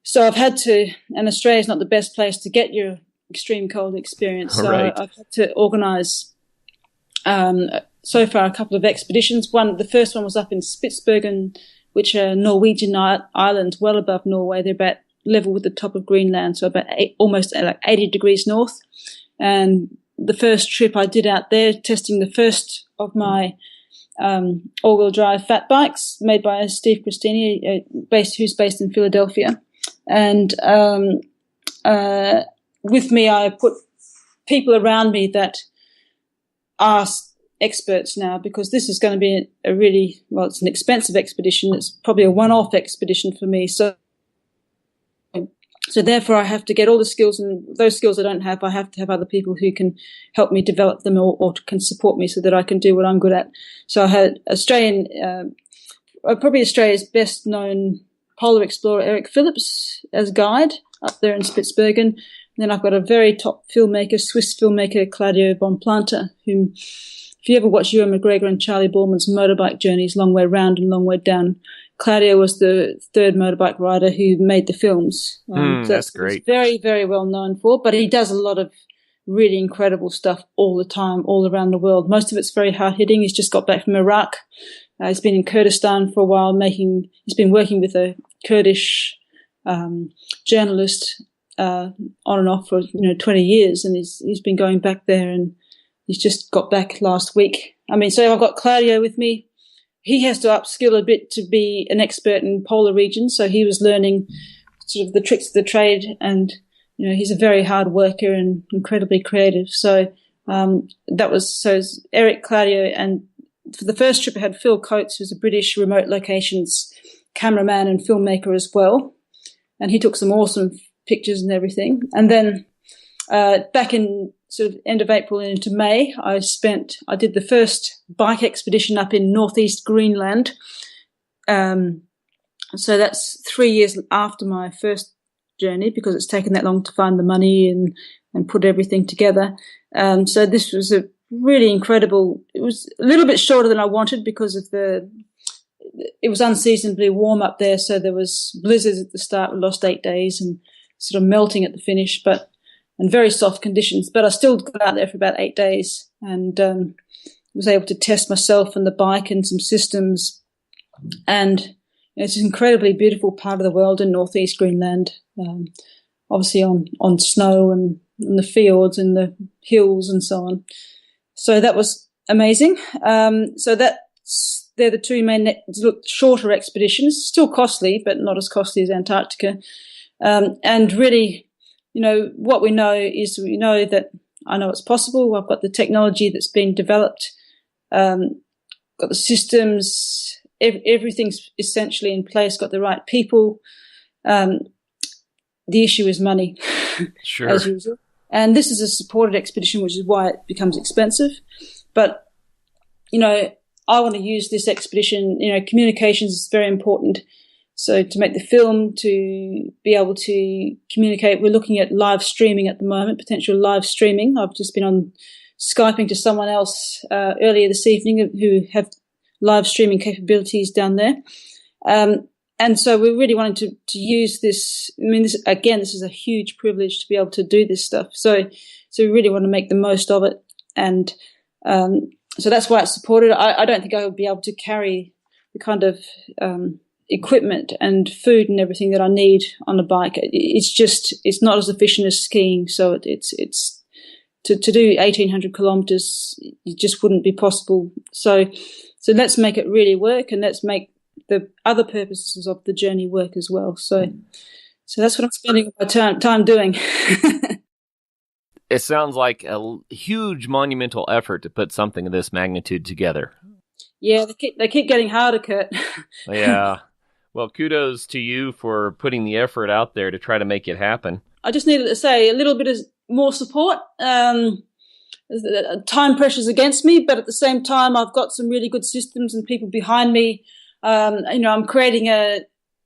So I've had to, and Australia's not the best place to get your extreme cold experience. So right. I've had to organise so far a couple of expeditions. The first one was up in Spitsbergen, which are Norwegian islands, well above Norway. They're about level with the top of Greenland, so about almost like 80 degrees north. And the first trip I did out there, testing the first of my all-wheel drive fat bikes made by Steve Christini, who's based in Philadelphia. And with me, I put people around me that are experts now, because this is going to be it's an expensive expedition. It's probably a one-off expedition for me. So therefore I have to get all the skills, and those skills I don't have, I have to have other people who can help me develop them or can support me so that I can do what I'm good at. So I had probably Australia's best known polar explorer, Eric Phillips, as guide up there in Spitsbergen. And then I've got a very top filmmaker, Swiss filmmaker, Claudio Bonplanta, whom, if you ever watch Ewan McGregor and Charlie Borman's motorbike journeys, long way round and long way down, Claudio was the third motorbike rider who made the films. So that's great. He's very, very well known for, but he does a lot of really incredible stuff all the time, all around the world. Most of it's very hard-hitting. He's just got back from Iraq. He's been in Kurdistan for a while. He's been working with a Kurdish journalist on and off for 20 years, and he's been going back there, and he's just got back last week. So I've got Claudio with me. He has to upskill a bit to be an expert in polar regions, so he was learning sort of the tricks of the trade, and he's a very hard worker and incredibly creative. So Eric, Claudio, and for the first trip I had Phil Coates, who's a British remote locations cameraman and filmmaker as well, and he took some awesome pictures and everything. And then back in sort of end of April and into May, I did the first bike expedition up in northeast Greenland. So that's 3 years after my first journey, because it's taken that long to find the money and put everything together. So this was a really incredible. It was a little bit shorter than I wanted because of it was unseasonably warm up there. So there was blizzards at the start. We lost 8 days and sort of melting at the finish, and very soft conditions. But I still got out there for about 8 days and was able to test myself and the bike and some systems. And it's an incredibly beautiful part of the world in northeast Greenland, obviously on snow and in the fields and the hills and so on. So that was amazing. So they're the two main shorter expeditions, still costly, but not as costly as Antarctica. And really, what we know is that I know it's possible. I've got the technology that's been developed, got the systems, everything's essentially in place, got the right people. The issue is money, sure, as usual. And this is a supported expedition, which is why it becomes expensive. But, I want to use this expedition, communications is very important. So to make the film, to be able to communicate, we're looking at live streaming at the moment, potential live streaming. I've just been on Skyping to someone else earlier this evening who have live streaming capabilities down there. And so we're really wanting to use this. This is a huge privilege to be able to do this stuff. So we really want to make the most of it. And so that's why it's supported. I don't think I would be able to carry the kind of equipment and food and everything that I need on a bike. It's not as efficient as skiing. So it's to do 1,800 kilometers, it just wouldn't be possible. So let's make it really work, and let's make the other purposes of the journey work as well. So that's what I'm spending my time doing. It sounds like a huge monumental effort to put something of this magnitude together. Yeah, they keep getting harder, Kurt. Yeah. Well, kudos to you for putting the effort out there to try to make it happen. I just needed to say a little bit of more support. Time pressure's against me, but at the same time, I've got some really good systems and people behind me. I'm creating a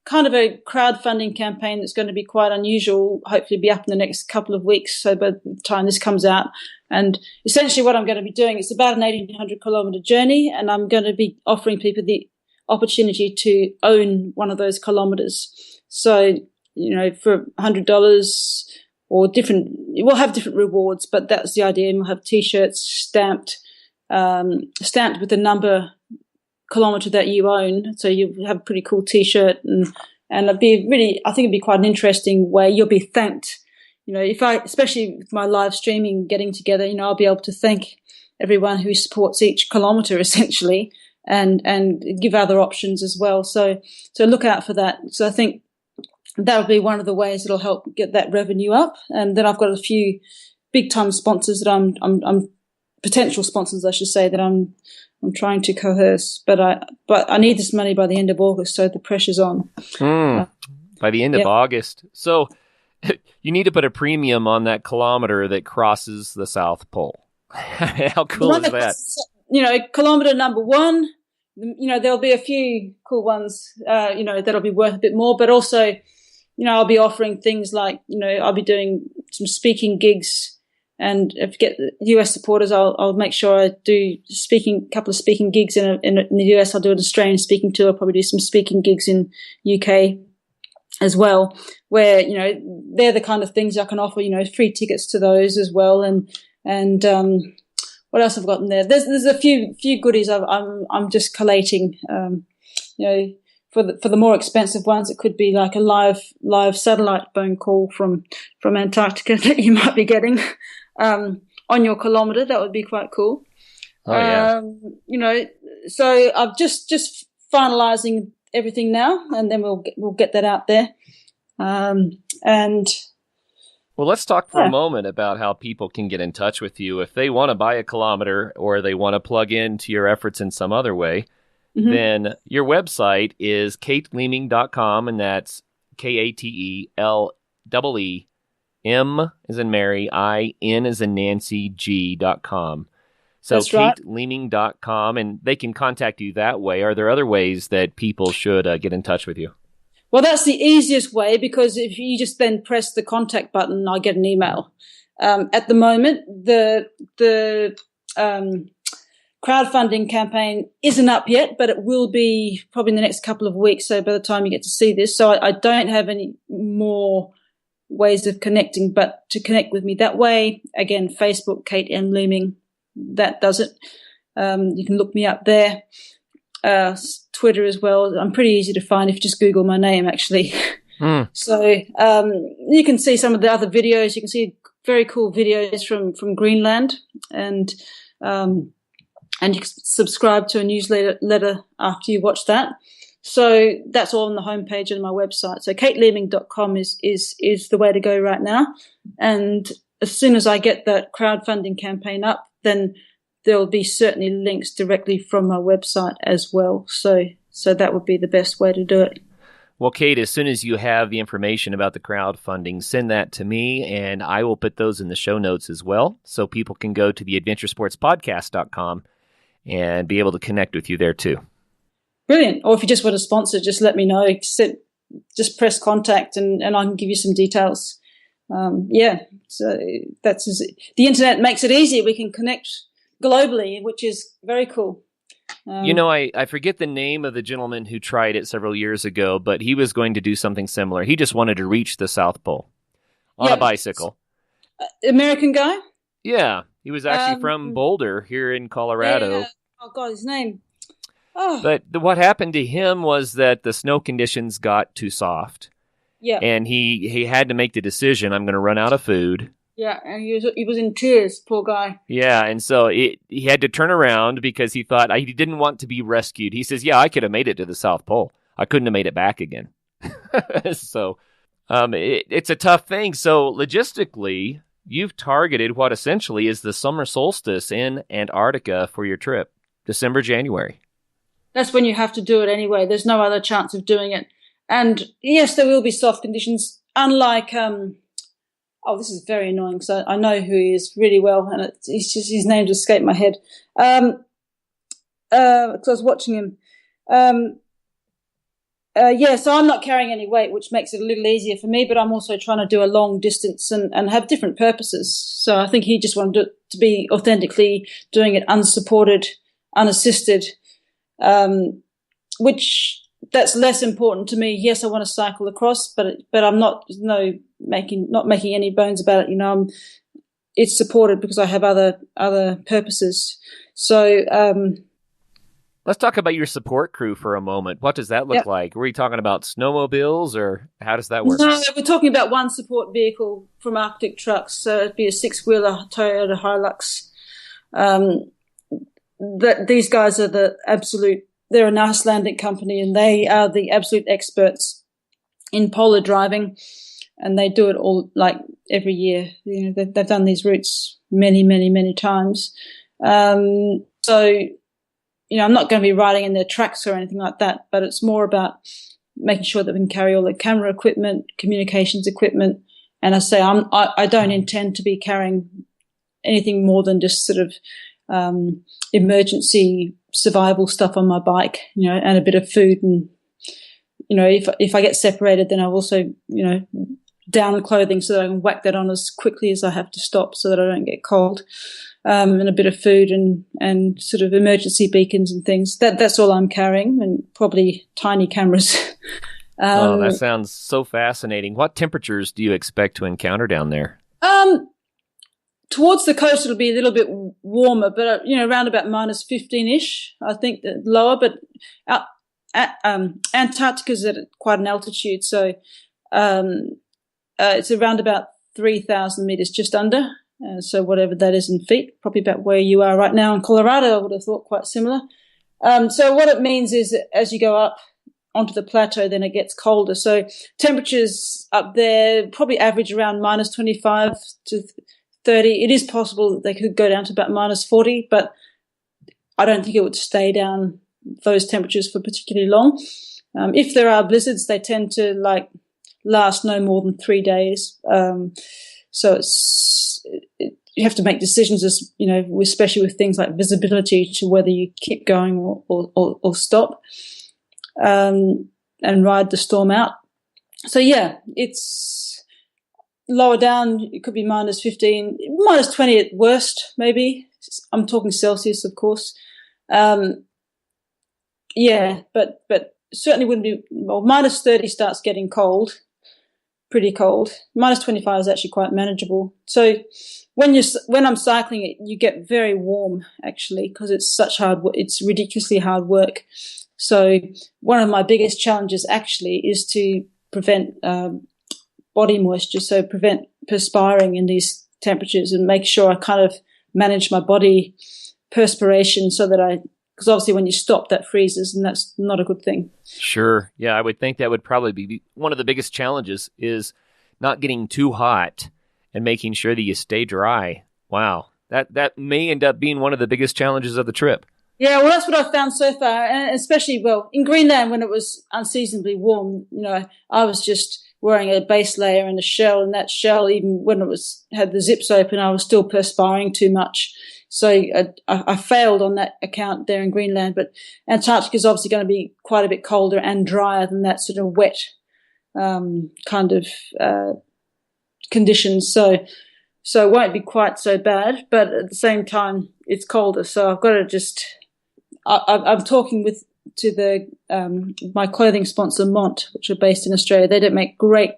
kind of a crowdfunding campaign that's going to be quite unusual, hopefully be up in the next couple of weeks. So by the time this comes out, and essentially what I'm going to be doing, it's about an 1,800 kilometer journey, and I'm going to be offering people the opportunity to own one of those kilometers. So, for $100 or we'll have different rewards, but that's the idea. We'll have T-shirts stamped with the number kilometer that you own. So you have a pretty cool T-shirt, and I think it'd be quite an interesting way. You'll be thanked, especially with my live streaming getting together, I'll be able to thank everyone who supports each kilometer essentially, and give other options as well. So look out for that. So I think that'll be one of the ways it'll help get that revenue up. And then I've got a few big time sponsors that I'm potential sponsors, I should say, that I'm trying to coerce, but I need this money by the end of August, so the pressure's on. By the end of August. So you need to put a premium on that kilometer that crosses the South Pole. How cool is that? Kilometer number 1, there'll be a few cool ones, that'll be worth a bit more, but also, I'll be offering things like, I'll be doing some speaking gigs. And if you get US supporters, I'll make sure I do a couple of speaking gigs in the US. I'll do an Australian speaking tour. I'll probably do some speaking gigs in UK as well, where, they're the kind of things I can offer, free tickets to those as well. And what else I've got in there? There's a few goodies I'm just collating, for the more expensive ones. It could be like a live satellite phone call from Antarctica that you might be getting. On your kilometer, that would be quite cool. Oh, yeah. So I'm just finalizing everything now, and then we'll get that out there. Well, let's talk for a moment about how people can get in touch with you if they want to buy a kilometer or they want to plug into your efforts in some other way. Mm-hmm. Then your website is kateleeming.com, and that's KATELEE. M as in Mary, I-N as in Nancy, G.com. So KateLeeming.com, and they can contact you that way. Are there other ways that people should get in touch with you? Well, that's the easiest way, because if you just then press the contact button, I get an email. At the moment, the crowdfunding campaign isn't up yet, but it will be probably in the next couple of weeks. So by the time you get to see this, so I don't have any more ways of connecting, but to connect with me that way, again, Facebook, Kate M. Leeming, that does it. You can look me up there. Twitter as well. I'm pretty easy to find if you just Google my name, actually. So you can see some of the other videos. You can see very cool videos from Greenland, and you can subscribe to a newsletter after you watch that. So that's all on the homepage of my website. So kateleeming.com is the way to go right now. And as soon as I get that crowdfunding campaign up, then there'll be certainly links directly from my website as well. So that would be the best way to do it. Well, Kate, as soon as you have the information about the crowdfunding, send that to me, and I will put those in the show notes as well, so people can go to theadventuresportspodcast.com and be able to connect with you there too. Brilliant. Or if you just want to sponsor, just let me know. Just press contact and I can give you some details. So the internet makes it easy. We can connect globally, which is very cool. I forget the name of the gentleman who tried it several years ago, but he was going to do something similar. He just wanted to reach the South Pole on a bicycle. American guy? Yeah. He was actually from Boulder here in Colorado. Yeah. Oh, God, his name. Oh. But what happened to him was that the snow conditions got too soft. Yeah. And he had to make the decision, I'm going to run out of food. Yeah, and he was in tears, poor guy. Yeah, and so he had to turn around because he thought he didn't want to be rescued. He says, "Yeah, I could have made it to the South Pole. I couldn't have made it back again." So it's a tough thing. So logistically, you've targeted what essentially is the summer solstice in Antarctica for your trip, December, January. That's when you have to do it anyway. There's no other chance of doing it. And yes, there will be soft conditions, unlike this is very annoying because I know who he is really well, and his name's escaped my head. Because I was watching him. So I'm not carrying any weight, which makes it a little easier for me, but I'm also trying to do a long distance and have different purposes. So I think he just wanted to be authentically doing it unsupported, unassisted, which that's less important to me. Yes, I want to cycle across, but I'm not making any bones about it. You know, it's supported because I have other purposes. So let's talk about your support crew for a moment. What does that look like? Were you talking about snowmobiles, or how does that work? No, we're talking about one support vehicle from Arctic Trucks. So it'd be a 6-wheeler Toyota Hilux. These guys are they're an Icelandic company, and they are the absolute experts in polar driving, and they do it all like every year. You know, they've done these routes many, many, many times. So, you know, I'm not going to be riding in their tracks or anything like that, but it's more about making sure that we can carry all the camera equipment, communications equipment. And I say I don't intend to be carrying anything more than just sort of emergency survival stuff on my bike, you know, and a bit of food. And, you know, if I get separated, then I'll also, you know, down clothing so that I can whack that on as quickly as I have to stop so that I don't get cold, and a bit of food and sort of emergency beacons and things. That's all I'm carrying, and probably tiny cameras. That sounds so fascinating. What temperatures do you expect to encounter down there? Towards the coast, it'll be a little bit warmer, but, you know, around about -15-ish, I think, lower. But Antarctica's at quite an altitude, so it's around about 3,000 meters, just under. So whatever that is in feet, probably about where you are right now in Colorado, I would have thought quite similar. So what it means is that as you go up onto the plateau, then it gets colder. So temperatures up there probably average around -25 to 30. It is possible that they could go down to about -40, but I don't think it would stay down those temperatures for particularly long. If there are blizzards, they tend to last no more than 3 days. So you have to make decisions, as you know, especially with things like visibility, to whether you keep going or stop, and ride the storm out. So yeah, it's lower down. It could be -15, -20 at worst, maybe. I'm talking Celsius, of course. Yeah, but certainly wouldn't be. Well, -30 starts getting cold. Pretty cold. -25 is actually quite manageable. So when I'm cycling it, you get very warm actually, because it's ridiculously hard work. So one of my biggest challenges actually is to prevent body moisture, so prevent perspiring in these temperatures, and make sure I kind of manage my body perspiration so that because obviously when you stop, that freezes, and that's not a good thing. Sure. Yeah, I would think that would probably be one of the biggest challenges, is not getting too hot and making sure that you stay dry. Wow. That may end up being one of the biggest challenges of the trip. Yeah, well, that's what I've found so far, and especially, well, in Greenland when it was unseasonably warm, you know, I was just wearing a base layer and a shell, and that shell, even when it had the zips open, I was still perspiring too much. So I failed on that account there in Greenland, but Antarctica is obviously going to be quite a bit colder and drier than that sort of wet kind of conditions. So it won't be quite so bad, but at the same time, it's colder. So I've got to I'm talking to my clothing sponsor, Mont, which are based in Australia. They don't make great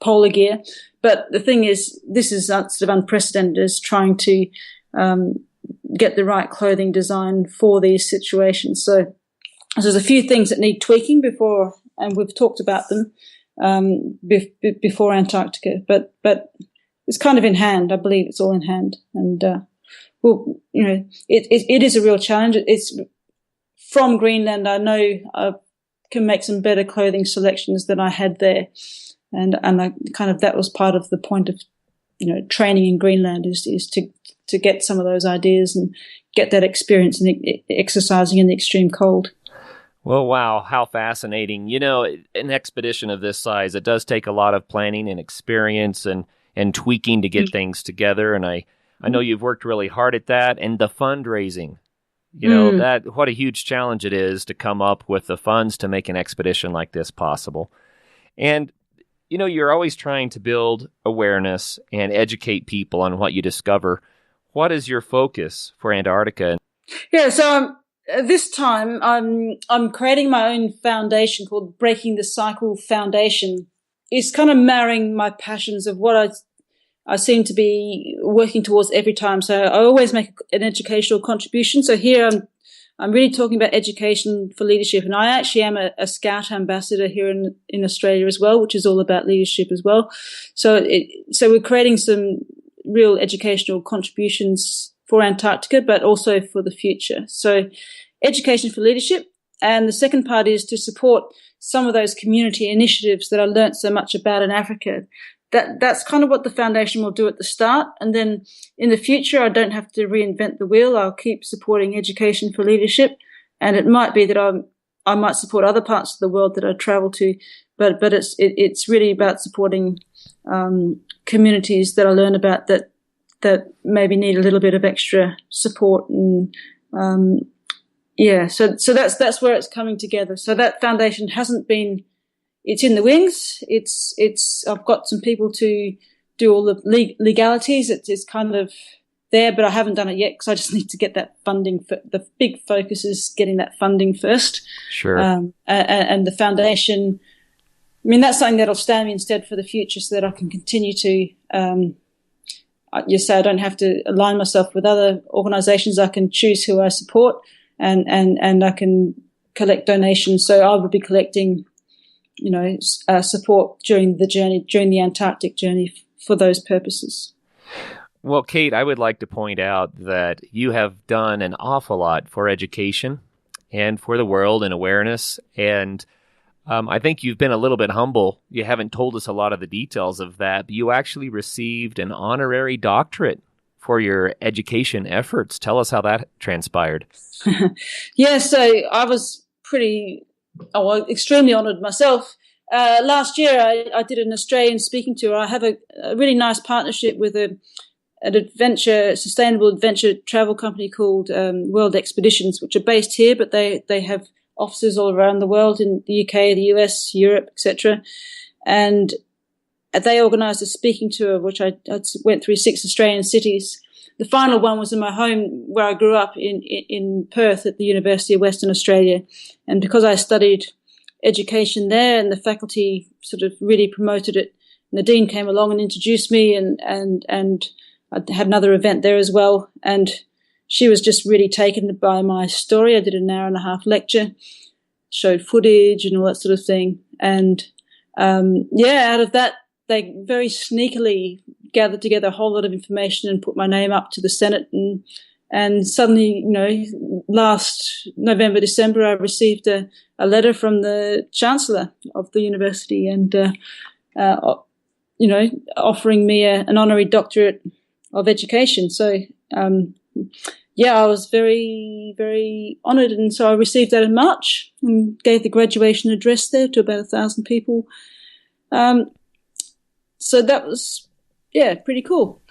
polar gear, but the thing is, this is sort of unprecedented, is trying to get the right clothing design for these situations. So there's a few things that need tweaking before, and we've talked about them before Antarctica. But it's kind of in hand. I believe it's all in hand. And, well, it is a real challenge. It's from Greenland. I know I can make some better clothing selections than I had there. And I kind of, that was part of the point of, training in Greenland is to get some of those ideas and get that experience in exercising in the extreme cold. Well, wow, how fascinating. An expedition of this size, it does take a lot of planning and experience and tweaking to get things together. And I know you've worked really hard at that. And the fundraising, that what a huge challenge it is to come up with the funds to make an expedition like this possible. And you're always trying to build awareness and educate people on what you discover. What is your focus for Antarctica? Yeah, so this time I'm creating my own foundation called Breaking the Cycle Foundation. It's kind of marrying my passions of what I seem to be working towards every time. So I always make an educational contribution. So here I'm really talking about education for leadership, and I actually am a Scout ambassador here in Australia as well, which is all about leadership as well. So we're creating some real educational contributions for Antarctica, but also for the future. So education for leadership, and the second part is to support some of those community initiatives that I learnt so much about in Africa. That's kind of what the foundation will do at the start. And then in the future, I don't have to reinvent the wheel. I'll keep supporting education for leadership. And it might be that I might support other parts of the world that I travel to, but it's really about supporting communities that I learn about that maybe need a little bit of extra support. And so that's where it's coming together. So that foundation hasn't been. It's in the wings. I've got some people to do all the legalities. It's kind of there, but I haven't done it yet because I just need to get that funding. The big focus is getting that funding first. Sure. And the foundation, that's something that'll stand me instead for the future so that I can continue to, I don't have to align myself with other organizations. I can choose who I support and I can collect donations. So I will be collecting support during the Antarctic journey for those purposes. Well, Kate, I would like to point out that you have done an awful lot for education and for the world and awareness. And I think you've been a little bit humble. You haven't told us a lot of the details of that, but you actually received an honorary doctorate for your education efforts. Tell us how that transpired. Yeah, so I was extremely honoured myself. Last year, I did an Australian speaking tour. I have a really nice partnership with an sustainable adventure travel company called World Expeditions, which are based here, but they have offices all around the world in the UK, the US, Europe, etc. And they organised a speaking tour, which I went through 6 Australian cities. The final one was in my home where I grew up in Perth at the University of Western Australia. And because I studied education there and the faculty sort of really promoted it, and the dean came along and introduced me and I had another event there as well. And she was just really taken by my story. I did an hour and a half lecture, showed footage and all that sort of thing. And out of that, they very sneakily gathered together a whole lot of information and put my name up to the Senate. And suddenly, last November, December, I received a letter from the Chancellor of the university and, offering me an honorary doctorate of education. So, I was very, very honoured. And so I received that in March and gave the graduation address there to about 1,000 people. So that was, pretty cool.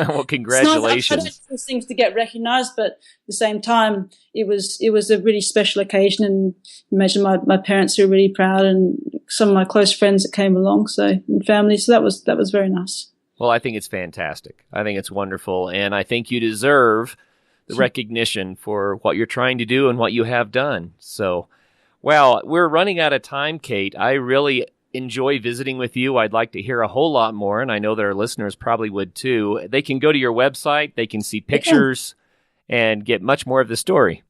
Well, congratulations. I don't do things to get recognised, but at the same time, it was a really special occasion. And imagine my parents were really proud and some of my close friends that came along, and family. So that was very nice. Well, I think it's fantastic. I think it's wonderful. And I think you deserve the recognition for what you're trying to do and what you have done. So, well, we're running out of time, Kate. I really enjoy visiting with you. I'd like to hear a whole lot more, and I know that our listeners probably would too. They can go to your website, they can see pictures, and get much more of the story.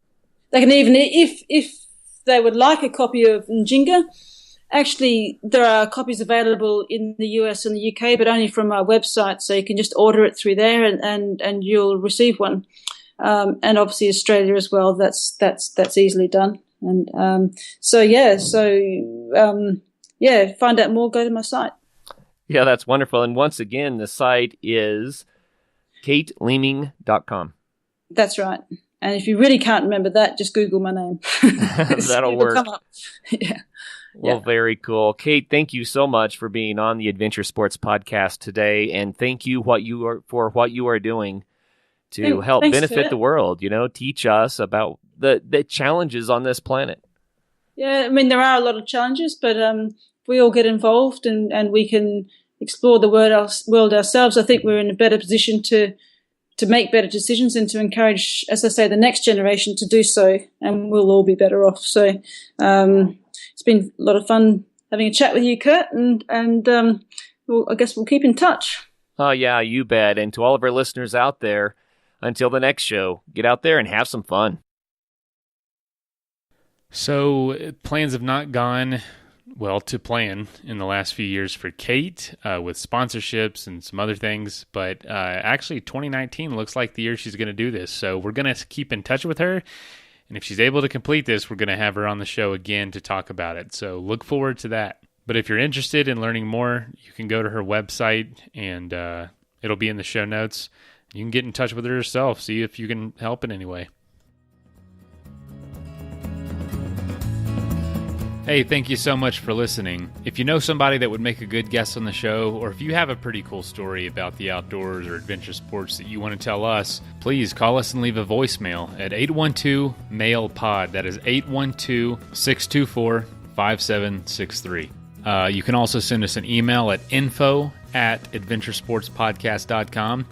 They can even, if they would like a copy of Njinga, Actually, there are copies available in the US and the UK, but only from our website. So you can just order it through there, and you'll receive one. And obviously Australia as well. That's easily done. And find out more. Go to my site. Yeah, that's wonderful. And once again, the site is kateleeming.com. That's right. And if you really can't remember that, just Google my name. That'll work. Come up. Yeah. Well, very cool. Kate, thank you so much for being on the Adventure Sports Podcast today, and thank you for what you are doing to help benefit the world, teach us about the challenges on this planet. Yeah, I mean, there are a lot of challenges, but if we all get involved and we can explore the world ourselves, I think we're in a better position to make better decisions and to encourage, as I say, the next generation to do so, and we'll all be better off. So it's been a lot of fun having a chat with you, Kurt, and I guess we'll keep in touch. Oh, yeah, you bet. And to all of our listeners out there, until the next show, get out there and have some fun. So plans have not gone well to plan in the last few years for Kate with sponsorships and some other things. But actually 2019 looks like the year she's going to do this. So we're going to keep in touch with her. And if she's able to complete this, we're going to have her on the show again to talk about it. So look forward to that. But if you're interested in learning more, you can go to her website and it'll be in the show notes. You can get in touch with her yourself, see if you can help in any way. Hey, thank you so much for listening. If you know somebody that would make a good guest on the show, or if you have a pretty cool story about the outdoors or adventure sports that you want to tell us, please call us and leave a voicemail at 812-MAIL-POD. That is 812-624-5763. You can also send us an email at info@adventuresportspodcast.com.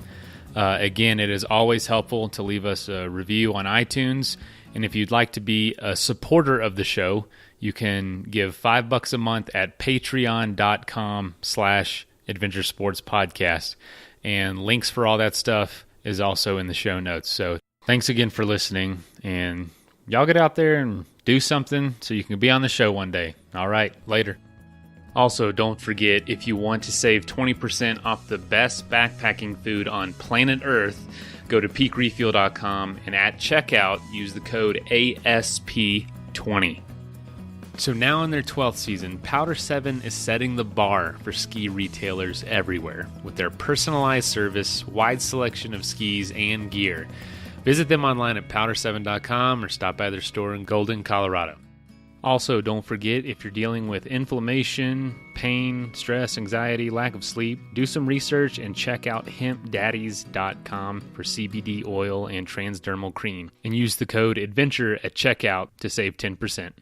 Again, it is always helpful to leave us a review on iTunes. And if you'd like to be a supporter of the show, you can give $5 a month at patreon.com/adventuresportspodcast. And links for all that stuff is also in the show notes. So thanks again for listening. And y'all get out there and do something so you can be on the show one day. All right, later. Also, don't forget, if you want to save 20% off the best backpacking food on planet Earth, go to peakrefuel.com and at checkout, use the code ASP20. So now in their 12th season, PowderSeven is setting the bar for ski retailers everywhere with their personalized service, wide selection of skis and gear. Visit them online at PowderSeven.com or stop by their store in Golden, Colorado. Also, don't forget, if you're dealing with inflammation, pain, stress, anxiety, lack of sleep, do some research and check out HempDaddies.com for CBD oil and transdermal cream. And use the code ADVENTURE at checkout to save 10%.